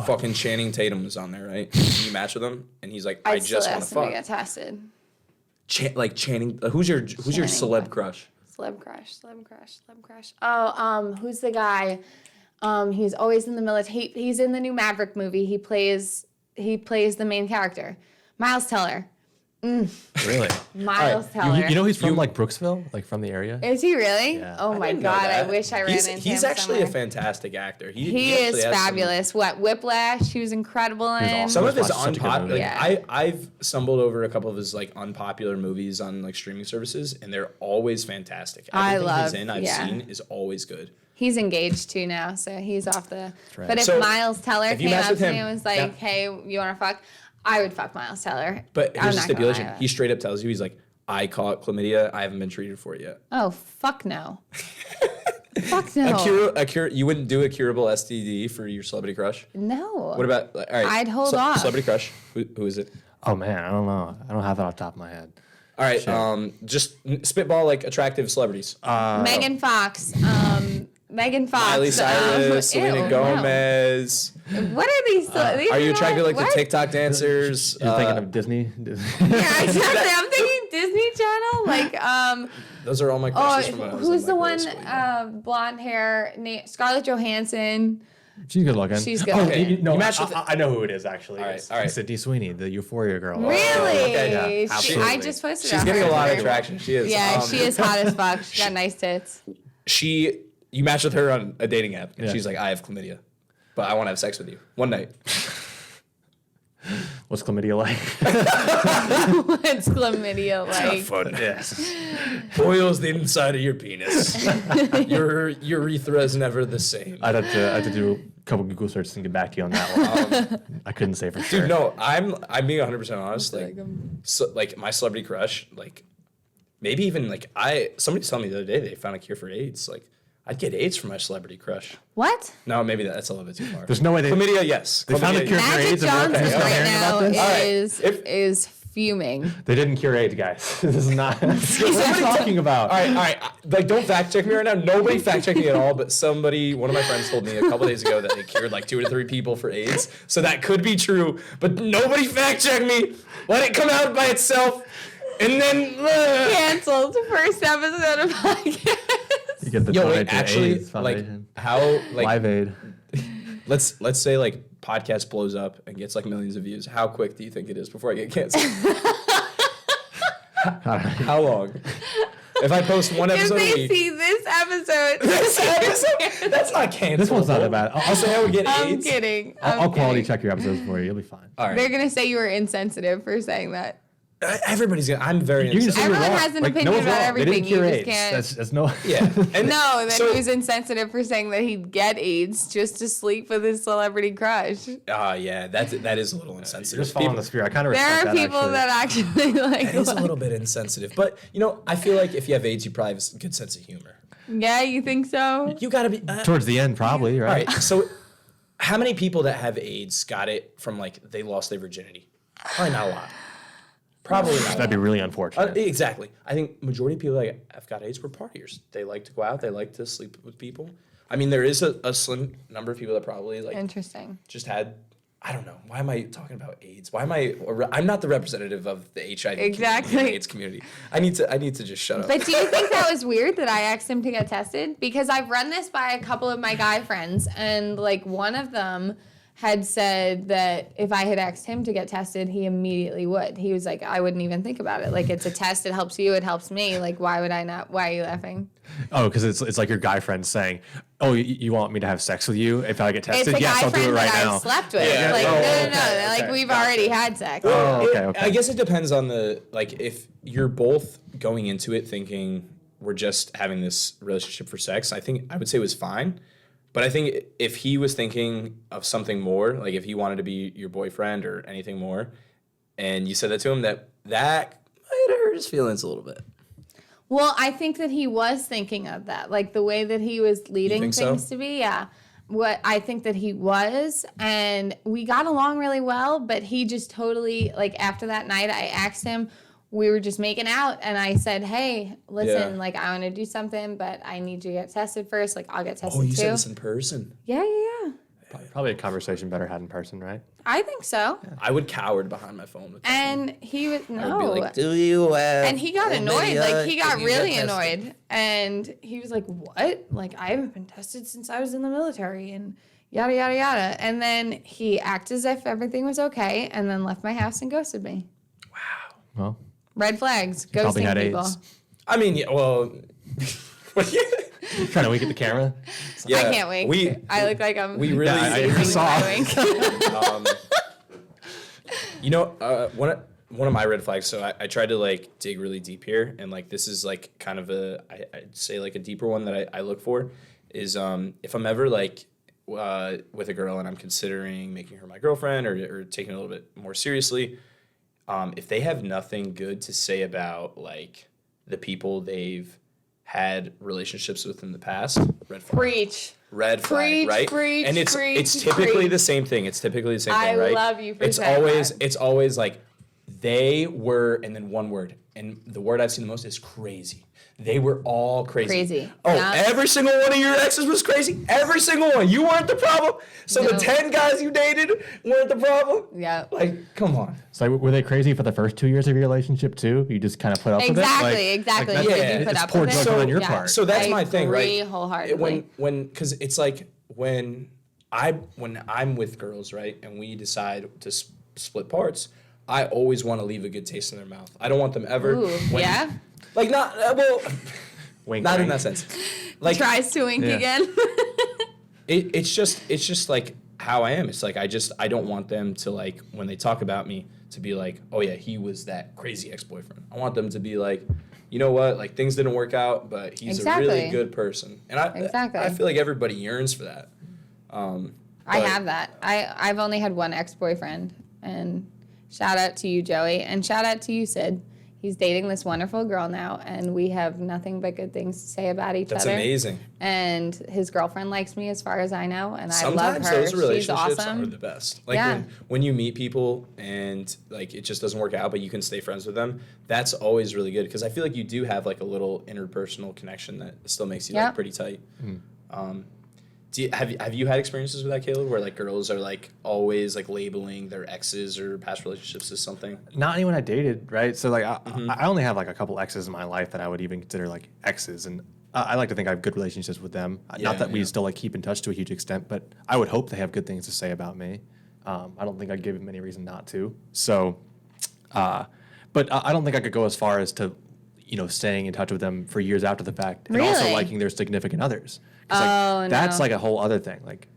fucking Channing Tatum was on there, right? You match with him, and he's like, I just want to fuck. To get tested. Like Channing, who's your celeb crush? Celeb crush. Oh, who's the guy? He's always in the military. He's in the new Maverick movie. He plays the main character, Miles Teller. Really? Miles Teller. You know he's from like Brooksville, like from the area. Is he really? Yeah. Oh my God! I wish I ran into him. He's actually somewhere. a fantastic actor. He is fabulous. Whiplash? He was incredible in. Awesome. Some of his Such a good unpopular. movie. Like, I've stumbled over a couple of his like unpopular movies on like streaming services, and they're always fantastic. Everything he's in, I've seen, is always good. He's engaged too now, so he's off the. Right. But if So, Miles Teller if you came match up with to him, me and was like, "Hey, you want to fuck?" I would fuck Miles Teller. But I'm here's the not gonna stipulation: lie. he straight up tells you, he's like, "I caught chlamydia. I haven't been treated for it yet." Oh fuck no. Fuck no. You wouldn't do a curable STD for your celebrity crush? No. What about? All right, I'd hold off. Celebrity crush. Who is it? Oh man, I don't know. I don't have that off the top of my head. All right, just spitball like attractive celebrities. Megan Fox. Megan Fox. Miley Cyrus, Selena ew, Gomez. no. What are these? These Are you not- attracted like the what? TikTok dancers? You're thinking of Disney? Yeah, exactly. I'm thinking Disney Channel. Like, Those are all my crushes from when I was who's in, the like, one? middle school. Blonde hair. Scarlett Johansson. She's good looking. She's good Oh, looking. no, You matched with- I know who it is actually. All right, It's all right. Sydney Sweeney, the Euphoria girl. Really? okay, yeah, I absolutely. just posted. She's on getting her a lot of Twitter. traction. She is. Yeah, she is hot as fuck. She's got nice tits. You match with her on a dating app, and Yeah. she's like, "I have chlamydia, but I want to have sex with you one night." What's chlamydia like? What's chlamydia like? Fun. Yes. Boils the inside of your penis. Your urethra is never the same. I'd have to do a couple Google searches and get back to you on that one. I couldn't say for sure. Dude, no, I'm being 100% honest. Like my celebrity crush, like maybe even like somebody told me the other day they found a cure for AIDS. Like I'd get AIDS from my celebrity crush. What? No, maybe that's a little bit too far. There's no way they Chlamydia, yes. They found a Chlamydia, cure for Magic AIDS and we're Johnson still right hearing now about this? All right. is fuming. They didn't cure AIDS, guys. This is not what I'm talking about. All right. Like, don't fact check me right now. Nobody fact checked me at all, but one of my friends told me a couple days ago that they cured like 2 to 3 people for AIDS. So that could be true, but nobody fact checked me. Let it come out by itself, and then Canceled first episode of podcast. You get the Yo, donate wait, to actually, AIDS like Foundation. how like Live Aid. let's say like podcast blows up and gets like millions of views. How quick do you think it is before I get canceled? How long? If I post one If episode a they week, see this episode, that's not canceled. This one's not that bad. I'll say I would get I'm AIDS. kidding. I'll quality check your episodes for you. You'll be fine. All right. They're gonna say you were insensitive for saying that. Everybody's gonna. I'm very. You can just say insensitive. you're Everyone wrong. has an Like, opinion no one's about wrong. everything. They didn't cure You just AIDS. can't- That's no. Yeah. And No, that so- he was insensitive for saying that he'd get AIDS just to sleep with his celebrity crush. Yeah, that is a little insensitive. Just following the spirit. I kind of There respect are that, people actually. that actually like. That is a little bit insensitive, but I feel like if you have AIDS, you probably have a good sense of humor. Yeah, you think so? You gotta be. Towards the end, probably, All right? right. So, how many people that have AIDS got it from like they lost their virginity? Probably not a lot. Probably not. That'd be really unfortunate. Exactly. I think majority of people that have got AIDS were partiers. They like to go out. They like to sleep with people. I mean, there is a slim number of people that probably like Interesting. just had. I don't know. Why am I talking about AIDS? Why am I? I'm not the representative of the HIV Exactly. community, the AIDS community. I need to just shut up. But do you think that was weird that I asked him to get tested? Because I've run this by a couple of my guy friends, and like one of them had said that if I had asked him to get tested, he immediately would. He was like, I wouldn't even think about it. Like, it's a test. It helps you. It helps me. Like, why would I not? Why are you laughing? Oh, because it's like your guy friend saying, "Oh, you want me to have sex with you if I get It's tested? a Yes, guy I'll do it friend right that now." I've slept with. Yeah. Like, Oh, no. okay, Like, okay, we've gotcha. already had sex. Oh, okay. I guess it depends on like if you're both going into it thinking we're just having this relationship for sex, I would say it was fine. But I think if he was thinking of something more, like if he wanted to be your boyfriend or anything more, and you said that to him, that might have hurt his feelings a little bit. Well, I think that he was thinking of that, like the way that he was leading think things so? to be. Yeah. What I think that he was, and we got along really well, but he just totally, like, after that night, I asked him, we were just making out, and I said, hey, listen, Yeah. like, I want to do something, but I need you to get tested first. Like, I'll get tested Oh, you too. said this in person. Yeah. Probably a conversation better had in person, right? I think so. I would cowered behind my phone with that. And he was, I no. would be like, do you have And he got annoyed. Like, he got can you get really tested? annoyed. And he was like, what? Like, I haven't been tested since I was in the military and yada, yada, yada. And then he acted as if everything was okay and then left my house and ghosted me. Well, Red flags. probably Ghosting had people. AIDS. I mean, yeah, well, Trying to wink at the camera. yeah, I can't wink. I look like I'm we really, Yeah, I using saw. my wink. one of my red flags. So I tried to like dig really deep here, and like this is like kind of I'd say like a deeper one that I look for is if I'm ever like with a girl and I'm considering making her my girlfriend or taking it a little bit more seriously, if they have nothing good to say about like the people they've had relationships with in the past, red flag. Preach. Red flag, Preach, right? preach, And it's preach, typically preach. the same thing. It's typically the same I thing, right? love you for it's saying always that. it's always like they were, and then one word, and the word I've seen the most is crazy. They were all crazy. Crazy. Oh, Yeah. every single one of your exes was crazy. Every single one. You weren't the problem. So the No. 10 guys you dated weren't the problem. Yeah. Like, come on. So were they crazy for the first 2 years of your relationship too? You just kind of put up with it? Exactly. that's- Did Yeah, you put it's up poor with it? judgment on your Yeah. part. So that's I my thing, right? agree wholeheartedly. Because it's like when I'm with girls, right, and we decide to split parts, I always want to leave a good taste in their mouth. I don't want them ever. Ooh, yeah? Like not well, Wink, not in wink. that sense. Like Tries to wink Yeah. again. it's just like how I am. It's like I don't want them to like when they talk about me to be like, oh yeah, he was that crazy ex-boyfriend. I want them to be like, you know what, like things didn't work out, but he's a really Exactly. good person. And Exactly. I feel like everybody yearns for that. I have that. I've only had one ex-boyfriend, and shout out to you, Joey, and shout out to you, Sid. He's dating this wonderful girl now, and we have nothing but good things to say about each That's other. amazing. And his girlfriend likes me as far as I know, and I love Sometimes her. those She's relationships awesome. are the best. Like Yeah. when you meet people and like it just doesn't work out, but you can stay friends with them. That's always really good because I feel like you do have like a little interpersonal connection that still makes you Yeah. like pretty tight. Have you had experiences with that, Caleb, where like girls are like always like labeling their exes or past relationships as something? Not anyone I dated, right? So like Mm-hmm. I only have like a couple exes in my life that I would even consider like exes, and I like to think I have good relationships with them. Yeah, Not that we yeah. still like keep in touch to a huge extent, but I would hope they have good things to say about me. I don't think I'd give them any reason not to. So, but I don't think I could go as far as to, staying in touch with them for years after the fact, and also Really? liking their significant others. 'Cause, Oh, that's no. like a whole other thing. Like,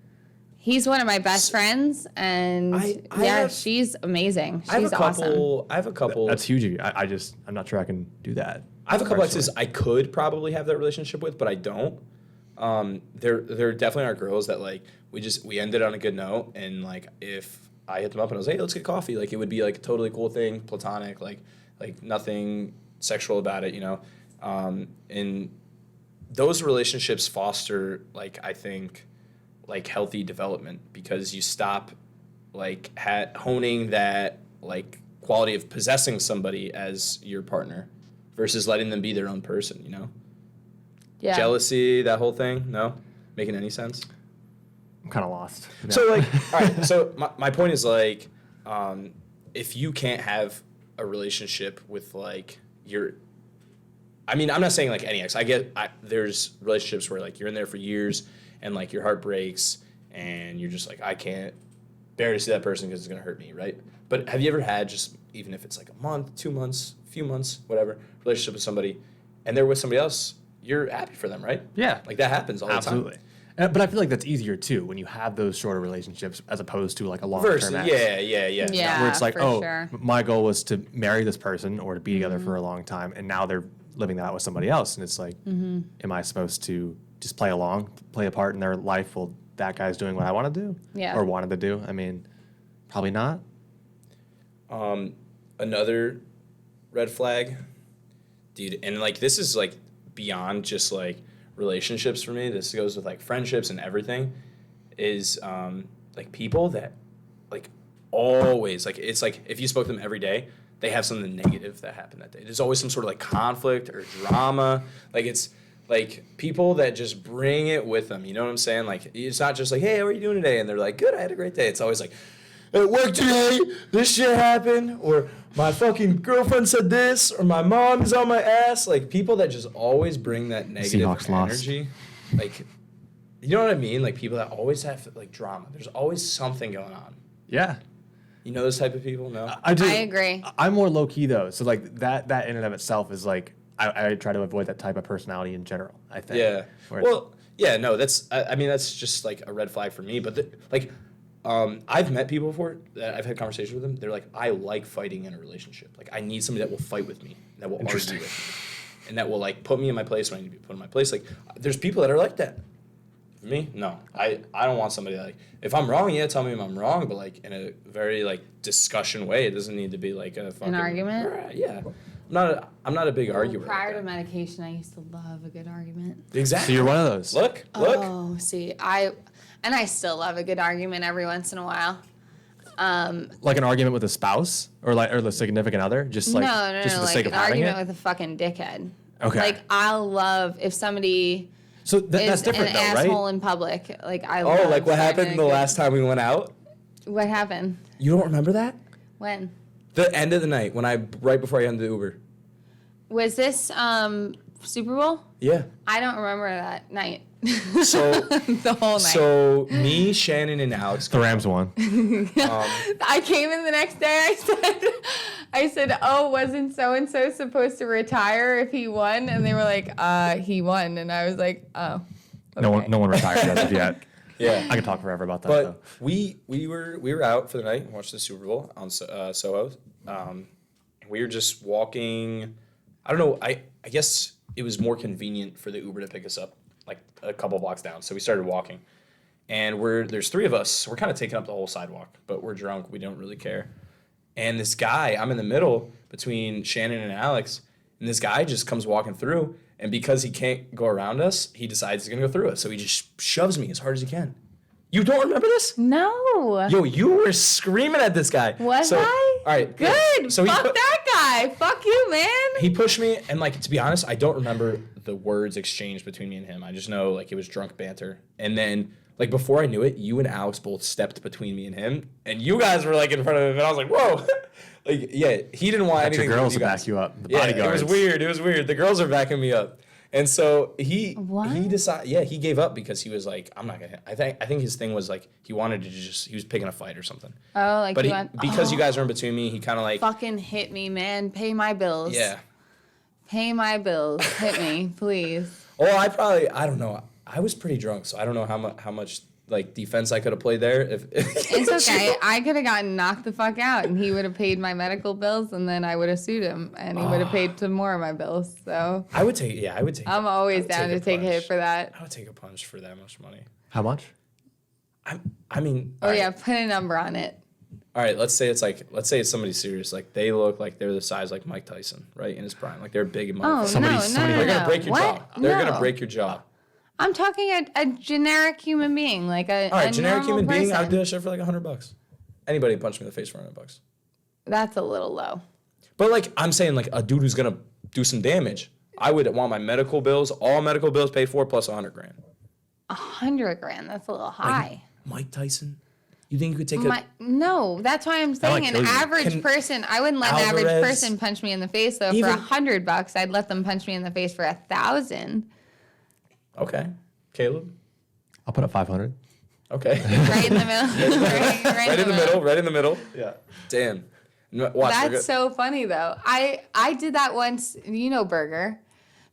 He's one of my best friends, and I yeah, have- she's amazing. I have She's a awesome. couple. I have a couple. that's huge of you. I'm not sure I can do that. I have a couple personally. exes I could probably have that relationship with, but I don't. There definitely are girls that like we ended on a good note, and like if I hit them up and I was, hey, let's get coffee, like it would be like a totally cool thing, platonic, like nothing sexual about it, and those relationships foster like I think like healthy development because you stop like honing that like quality of possessing somebody as your partner versus letting them be their own person, Yeah. Jealousy, that whole thing, no? Making any sense? I'm kind of lost. So like, all right, so my point is like, if you can't have a relationship with like I'm not saying like any ex. There's relationships where like you're in there for years and like your heart breaks and you're just like, I can't bear to see that person because it's going to hurt me, right? But have you ever had just, even if it's like a month, 2 months, a few months, whatever, relationship with somebody, and they're with somebody else, you're happy for them, right? Yeah. Like that happens all the time. Absolutely. But I feel like that's easier too when you have those shorter relationships as opposed to like a long-term Versus, ex. yeah. Yeah. Where it's like, for oh, sure. my goal was to marry this person or to be together for a long time, and now they're living that out with somebody else, and it's like, am I supposed to just play along, play a part in their life while that guy's doing what I want to do, Yeah. or wanted to do? I mean, probably not. Another red flag, dude, and like this is like beyond just like relationships for me. This goes with like friendships and everything. Is like people that like always like it's like if you spoke to them every day, they have something negative that happened that day. There's always some sort of like conflict or drama. Like it's like people that just bring it with them. You know what I'm saying? Like it's not just like, hey, how are you doing today? And they're like, good, I had a great day. It's always like, at work today, this shit happened, or my fucking girlfriend said this, or my mom is on my ass. Like people that just always bring that negative Seahawks lost. energy. Like, you know what I mean? Like people that always have like drama. There's always something going on. Yeah. You know those type of people? No? I do. I agree. I'm more low key though, so like that in and of itself is like I try to avoid that type of personality in general. I think. Yeah. Where it's- Well, yeah, no, that's, I mean, that's just like a red flag for me. But I've met people before that I've had conversations with them. They're like, I like fighting in a relationship. Like, I need somebody that will fight with me, that will argue with me, and that will like put me in my place when I need to be put in my place. Like, there's people that are like that. For me, no. I don't want somebody that, like, if I'm wrong, yeah, tell me if I'm wrong, but like in a very like discussion way. It doesn't need to be like a fucking argument? Yeah. I'm not a big arguer. Prior like to that. medication, I used to love a good argument. Exactly. So you're one of those. Look. Oh, see, I still love a good argument every once in a while. Like an argument with a spouse or the significant other, just like No, just for the like sake an of having argument it. with a fucking dickhead. Okay. Like I love if somebody So is that's different an though, asshole right? in public. Like I Oh, love like what happened having the a good- last time we went out? What happened? You don't remember that? When? The end of the night when right before I got into the Uber. Was this Super Bowl? Yeah. I don't remember that night. So the whole night. So me, Shannon, and Alex. The Rams won. I came in the next day. I said, oh, wasn't so and so supposed to retire if he won? And they were like, he won. And I was like, oh. Okay. No one retired as of yet. Yeah. I could talk forever about that though. But we were out for the night and watched the Super Bowl on Soho. We were just walking. I don't know. I guess it was more convenient for the Uber to pick us up like a couple blocks down. So we started walking. And there's three of us. So we're kind of taking up the whole sidewalk, but we're drunk. We don't really care. And this guy, I'm in the middle between Shannon and Alex, and this guy just comes walking through. And because he can't go around us, he decides he's going to go through us. So he just shoves me as hard as he can. You don't remember this? No. Yo, you were screaming at this guy. Was so, I? All right. Good. So Fuck that guy. Fuck you, man. He pushed me, and like to be honest, I don't remember the words exchanged between me and him. I just know like it was drunk banter. And then like before I knew it, you and Alex both stepped between me and him, and you guys were like in front of him, and I was like, whoa. Like yeah, he didn't want Got anything. your girls to to do with you back guys. you up. The Yeah, bodyguards. it was weird. The girls are backing me up. And so he What? decided he gave up because he was like, I'm not gonna. I think his thing was like he wanted to he was picking a fight or something. Oh, like But you want, because you guys were in between me, he kind of like fucking hit me, man. Pay my bills. yeah. Pay my bills. Hit me, please. Well, I don't know. I was pretty drunk, so I don't know how much like defense I could have played there. If It's okay. I could have gotten knocked the fuck out, and he would have paid my medical bills, and then I would have sued him, and he would have paid some more of my bills. So I would take. I'm always would down take to a take a hit punch. for that. I would take a punch for that much money. How much? I mean. Oh all right. yeah, put a number on it. All right, let's say it's somebody serious. Like they look like they're the size like Mike Tyson, right, in his prime. Like they're big and Oh motherfuckers. Somebody's- no, They're gonna break your what? jaw. They're No. gonna break your jaw. I'm talking a generic human being, like a All right, generic normal human being. I would person. do that shit for like $100. Anybody punch me in the face for $100. That's a little low. But like I'm saying, like a dude who's gonna do some damage, I would want my medical bills, all medical bills paid for, plus $100 grand. $100,000. That's a little high. Mike Tyson. You think you could take No, that's why I'm saying might an kill you. average person. I wouldn't let an average Alvarez- person punch me in the face though. Even- For $100, I'd let them punch me in the face for 1,000. Okay, Caleb. I'll put up 500. Okay. Right in the middle. Right in the middle. Yeah. Damn. Watch. That's so funny though. I did that once. You know Burger.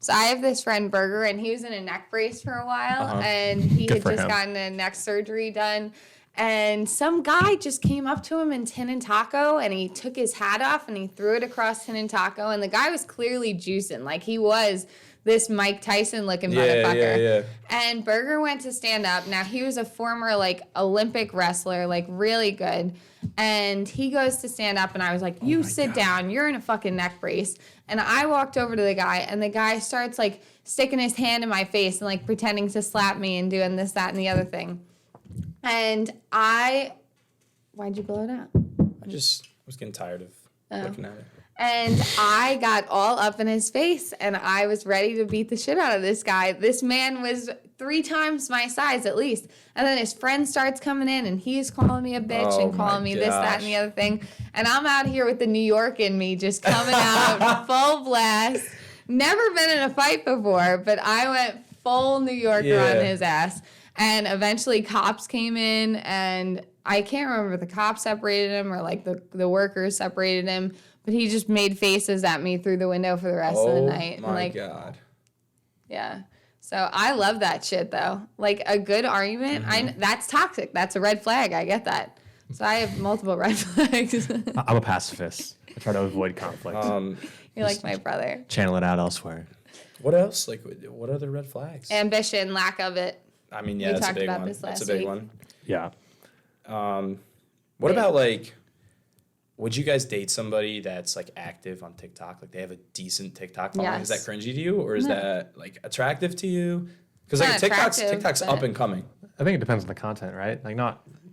So I have this friend Burger, and he was in a neck brace for a while, and he Good had for just him. gotten a neck surgery done. And some guy just came up to him in Tin and Taco, and he took his hat off and he threw it across Tin and Taco, and the guy was clearly juicing, like he was this Mike Tyson looking motherfucker. Yeah. And Burger went to stand up. Now he was a former like Olympic wrestler, like really good. And he goes to stand up, and I was like, "You sit down. You're in a fucking neck brace." And I walked over to the guy, and the guy starts like sticking his hand in my face and like pretending to slap me and doing this, that, and the other thing. And why'd you blow it out? I was getting tired of looking at it. And I got all up in his face, and I was ready to beat the shit out of this guy. This man was 3 times my size at least. And then his friend starts coming in, and he's calling me a bitch and calling me this, that, and the other thing. And I'm out here with the New York in me just coming out full blast. Never been in a fight before, but I went full New Yorker on his ass. And eventually cops came in, and I can't remember if the cops separated him or like the workers separated him. But he just made faces at me through the window for the rest of the night. Oh, my and God. Yeah. So I love that shit, though. Like, a good argument, that's toxic. That's a red flag. I get that. So I have multiple red flags. I'm a pacifist. I try to avoid conflict. You're like my brother. Channel it out elsewhere. What else? Like, what other red flags? Ambition, lack of it. I mean, We yeah, that's a talked big about one. this That's a last big week. one. Yeah. What about, like, would you guys date somebody that's, like, active on TikTok? Like, they have a decent TikTok following? Is that Yes. cringy to you, or is that, like, attractive to you? Because, It's like, not attractive, TikTok's but- up and coming. I think it depends on the content, right? Like,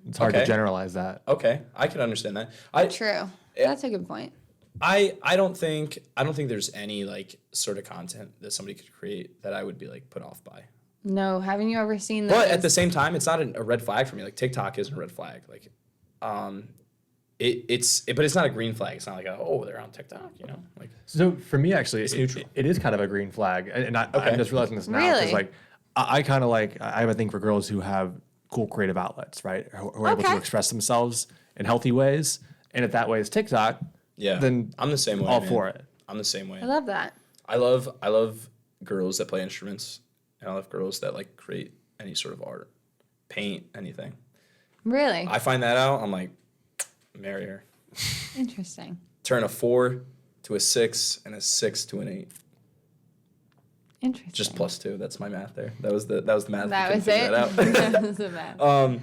it's hard Okay. to generalize that. Okay, I can understand that. True. That's a good point. I don't think there's any, like, sort of content that somebody could create that I would be, like, put off by. No, haven't you ever seen those? But at the same time, it's not a red flag for me. Like, TikTok isn't a red flag. Like, but it's not a green flag. It's not like they're on TikTok, you know? Like, So for me, actually, neutral. it is kind of a green flag. And I'm just realizing this now. Really? Because, like, I kind of like, I have a thing for girls who have cool creative outlets, right? Who are able to Okay. express themselves in healthy ways. And if that way is TikTok, yeah. then I'm the same way. all man. for it. I'm the same way. I love that. I love girls that play instruments, and I love girls that, like, create any sort of art, paint, anything. Really? I find that out, I'm like, marry her. Interesting. Turn a 4 to a 6 and a 6 to an 8. Interesting. Just +2. That's my math there. That was the math. That I was couldn't it? figure that out. That was the math.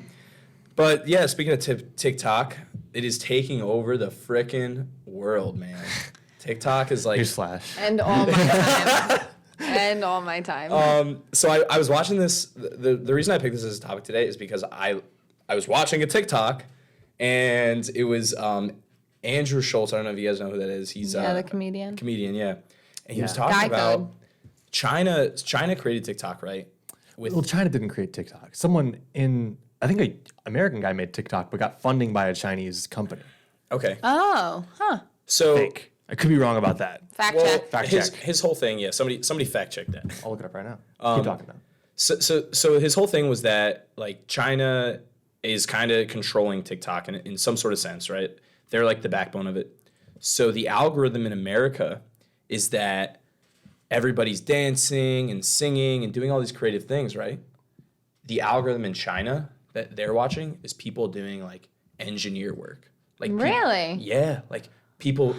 But yeah, speaking of TikTok, it is taking over the frickin' world, man. TikTok is like. Newsflash. And all my time. And all my time. So I was watching this. The reason I picked this as a topic today is because I was watching a TikTok, and it was Andrew Schultz. I don't know if you guys know who that is. He's The comedian. comedian, yeah. And he was Yeah. talking Guy about code. China created TikTok, right? Well, China didn't create TikTok. Someone I think an American guy made TikTok, but got funding by a Chinese company. Okay. Oh, huh. So Fake. I could be wrong about that. Fact well, check. Fact his check. his whole thing, yeah. Somebody fact check that. I'll look it up right now. Keep talking now. So his whole thing was that, like, China is kind of controlling TikTok in some sort of sense, right? They're like the backbone of it. So the algorithm in America is that everybody's dancing and singing and doing all these creative things, right? The algorithm in China that they're watching is people doing, like, engineer work. Like Really? yeah, like people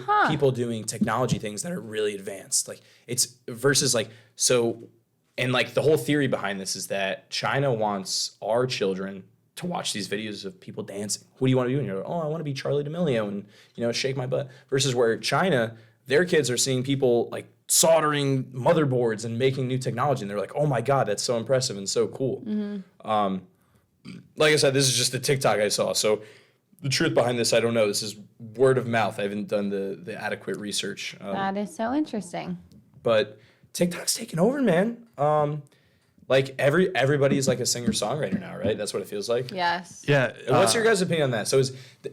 doing technology things that are really advanced. Like, it's versus, like, so, and, like, the whole theory behind this is that China wants our children to watch these videos of people dancing. What do you want to do? And you're like, oh, I want to be Charlie D'Amelio and, you know, shake my butt. Versus where China, their kids are seeing people, like, soldering motherboards and making new technology, and they're like, oh my God, that's so impressive and so cool. Like I said, this is just the TikTok I saw. So the truth behind this, I don't know. This is word of mouth. I haven't done the adequate research. That is so interesting. But TikTok's taking over, man. Like, everybody's like a singer-songwriter now, right? That's what it feels like. Yes. Yeah. What's your guys' opinion on that? So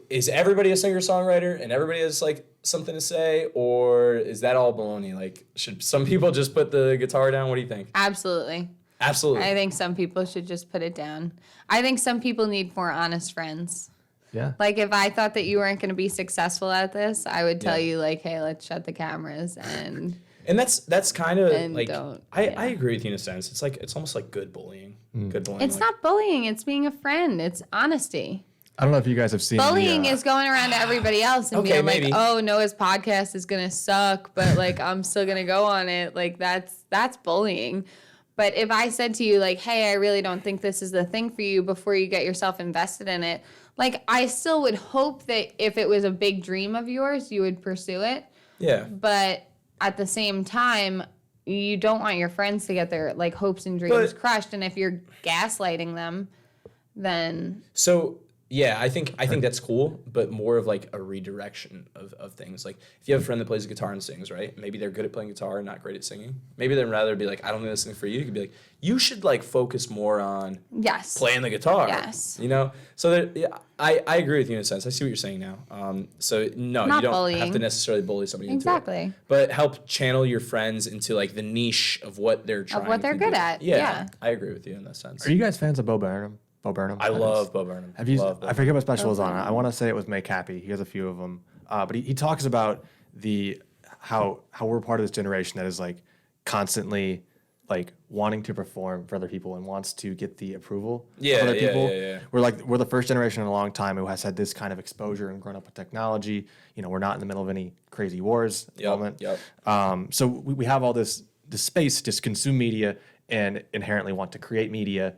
is everybody a singer-songwriter and everybody has, like, something to say, or is that all baloney? Like, should some people just put the guitar down? What do you think? Absolutely. Absolutely. I think some people should just put it down. I think some people need more honest friends. Yeah. Like, if I thought that you weren't going to be successful at this, I would tell Yeah. you, like, hey, let's shut the cameras and that's kind of And like don't- I yeah. agree with you in a sense. It's almost like good bullying. Good bullying. it's like, not bullying. It's being a friend. It's honesty. I don't know if you guys have seen Bullying the, is going around to everybody else and Okay, being maybe. like, oh, Noah's podcast is going to suck, but like, I'm still going to go on it. Like, that's bullying. But if I said to you, like, hey, I really don't think this is the thing for you before you get yourself invested in it, like, I still would hope that if it was a big dream of yours, you would pursue it. Yeah. But at the same time, you don't want your friends to get their, like, hopes and dreams But- crushed. And if you're gaslighting them, then So yeah, I think that's cool, but more of like a redirection of things. Like if you have a friend that plays guitar and sings, right? Maybe they're good at playing guitar and not great at singing. Maybe they'd rather be like, I don't think this thing for you. You could be like, you should like focus more on yes. playing the guitar. Yes. You know? So that, yeah, I agree with you in a sense. I see what you're saying now. So no, Not you don't have bullying. to necessarily bully somebody into Exactly. it. But help channel your friends into like the niche of what they're trying what they're to good do. at, Yeah, yeah. I agree with you in that sense. Are you guys fans of Bo Burnham? Bo Burnham? I love Bo Burnham. Have you? Love Bo I forget what special is on. I want to say it was Make Happy. He has a few of them, but he talks about how we're part of this generation that is like constantly like wanting to perform for other people and wants to get the approval Yeah, of other yeah, people. yeah. We're the first generation in a long time who has had this kind of exposure and grown up with technology. You know, we're not in the middle of any crazy wars at the moment. Yep. So we have all this space to just consume media and inherently want to create media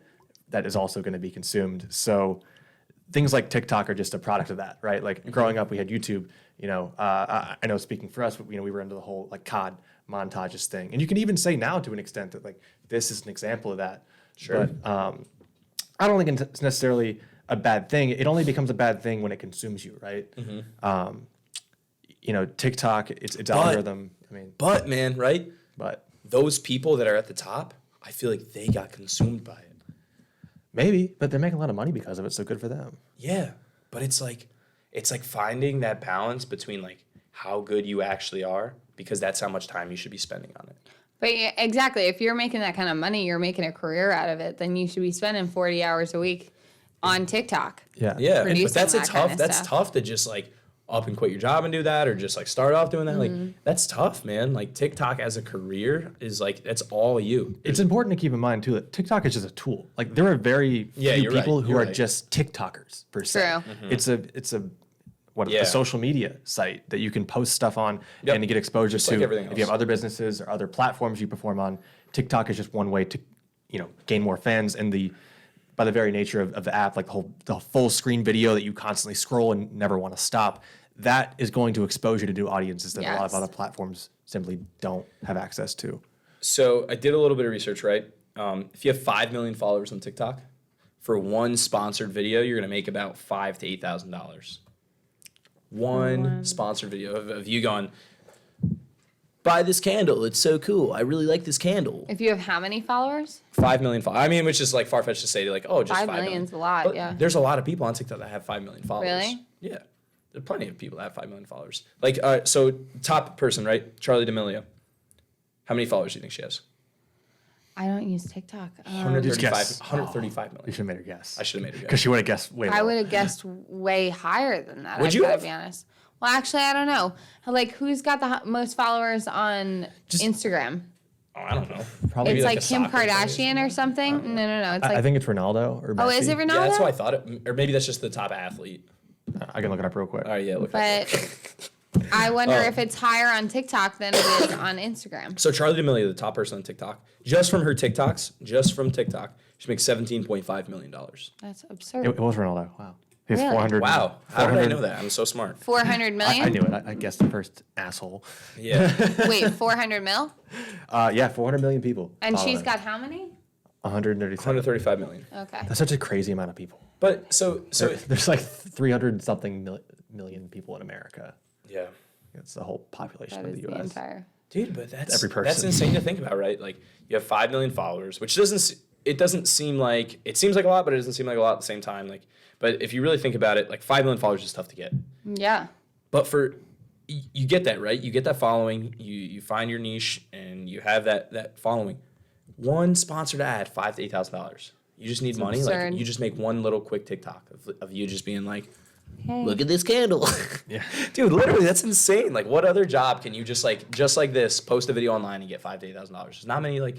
that is also going to be consumed. So things like TikTok are just a product of that, right? Like growing up, we had YouTube. You know, I know speaking for us, but, you know, we were into the whole like COD montages thing, and you can even say now to an extent that like this is an example of that. Sure. But I don't think it's necessarily a bad thing. It only becomes a bad thing when it consumes you, right? You know, TikTok, its algorithm. I mean, But man, right? but Those people that are at the top, I feel like they got consumed by it. maybe, but they're making a lot of money because of it, so good for them. Yeah, but it's like finding that balance between like how good you actually are, because that's how much time you should be spending on it. But yeah, exactly. If you're making that kind of money, you're making a career out of it, then you should be spending 40 hours a week on TikTok. Yeah. Yeah, Producing but that's that kind of that's stuff. tough to just like up and quit your job and do that, or just like start off doing that. Mm-hmm. Like that's tough, man. Like TikTok as a career is like that's all you. It's important to keep in mind too that TikTok is just a tool. Like there are very Yeah, few you're right, people who you're are right. just TikTokers per se. True. It's a Yeah. social media site that you can post stuff on Yep. and to get exposure Just to. like everything If you have else. other businesses or other platforms you perform on, TikTok is just one way to, you know, gain more fans. And by the very nature of the app, like the full screen video that you constantly scroll and never want to stop, that is going to expose you to new audiences that a lot of Yes. other platforms simply don't have access to. So I did a little bit of research, right? If you have 5 million followers on TikTok, for one sponsored video, you're gonna make about $5,000 to $8,000. One sponsored video of you going, buy this candle. It's so cool. I really like this candle. If you have how many followers? 5 million followers. I mean, which is like far fetched to say, like, oh, just 5 5 million. million's a lot, But yeah. There's a lot of people on TikTok that have 5 million followers. Really? Yeah. There are plenty of people that have 5 million followers. Like, so top person, right? Charlie D'Amelio. How many followers do you think she has? I don't use TikTok. 135, guess. 135 You million. should have made her guess. I should have made her Because guess. she would have guessed way I more. would have guessed way higher than that. Would I've you gotta have? be honest. Well, actually, I don't know. Like, who's got the most followers on Instagram? Oh, I don't know. Probably It's like like a Kim soccer player. Kardashian or something. No. It's I like, think it's Ronaldo or Messi. oh, is it Ronaldo? Yeah, that's what I thought. Or maybe that's just the top athlete. I can look it up real quick. All right, yeah, look. at But I wonder Oh. if it's higher on TikTok than it is on Instagram. So Charlie D'Amelio, the top person on TikTok, just from her TikToks, just from TikTok, she makes $17.5 million. That's absurd. It was Ronaldo. Wow. He has Really? 400. Wow, how did I 400 know that? I'm so smart. 400 million? I knew it. I guessed the first asshole. Yeah. Wait, 400 mil? Yeah, 400 million people. And follow she's him. got how many? 137. 135 million. Okay. That's such a crazy amount of people. But so There's like 300 something million people in America. yeah. It's the whole population That of is the the U.S. entire. Dude, but that's Every person. that's insane to think about, right? Like you have 5 million followers, which doesn't seem like it seems like a lot, but it doesn't seem like a lot at the same time. Like, but if you really think about it, like 5 million followers is tough to get. Yeah. But you get that, right? You get that following, you find your niche and you have that following. One sponsored ad, $5,000 to $8,000. You just need money. absurd. Like you just make one little quick TikTok of you just being like, Hey. look at this candle. Yeah. Dude, literally, that's insane. Like, what other job can you just like this, post a video online and get $5,000 to $8,000? There's not many. Like,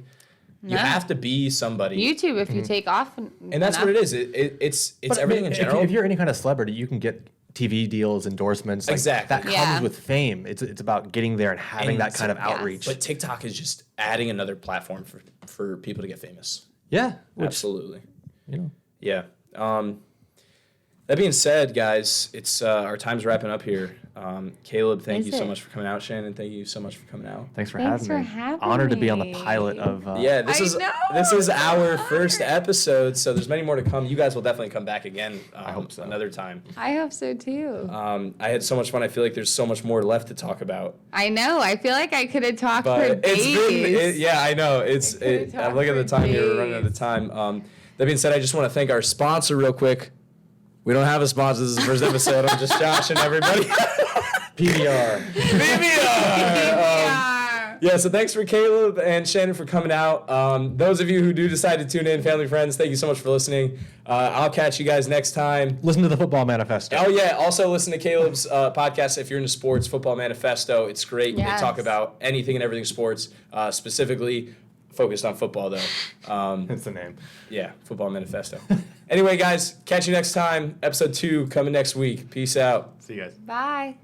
you No. have to be somebody. YouTube, if you take off, And that's what it is. It's But everything in general. If you're any kind of celebrity, you can get TV deals, endorsements. Like, Exactly. That Yeah. comes with fame. It's about getting there and having And that kind of yes. outreach. But TikTok is just adding another platform for people to get famous. Yeah. Which, Absolutely. you know. Yeah. That being said, guys, it's our time's wrapping up here. Caleb, thank Is you so it? much for coming out. Shannon, thank you so much for coming out. Thanks for Thanks having for me. having Honored to be on the me. pilot of. Yeah, this I is know, this is so our honored. first episode, so there's many more to come. You guys will definitely come back again. I hope so. Another time. I hope so too. I had so much fun. I feel like there's so much more left to talk about. I know. I feel like I could have talked for But days. yeah, I know. could've I'm looking at the talked time for here. We're running out of days. time. That being said, I just want to thank our sponsor real quick. We don't have a sponsor. This is the first episode. I'm just joshing everybody. PBR. PBR. Yeah, so thanks for Caleb and Shannon for coming out. Those of you who do decide to tune in, family, friends, thank you so much for listening. I'll catch you guys next time. Listen to the Football Manifesto. Oh, yeah. Also, listen to Caleb's podcast if you're into sports, Football Manifesto. It's great. Yes. They talk about anything and everything sports, specifically focused on football, though. That's the name. Yeah, Football Manifesto. Anyway, guys, catch you next time. Episode 2 coming next week. Peace out. See you guys. Bye.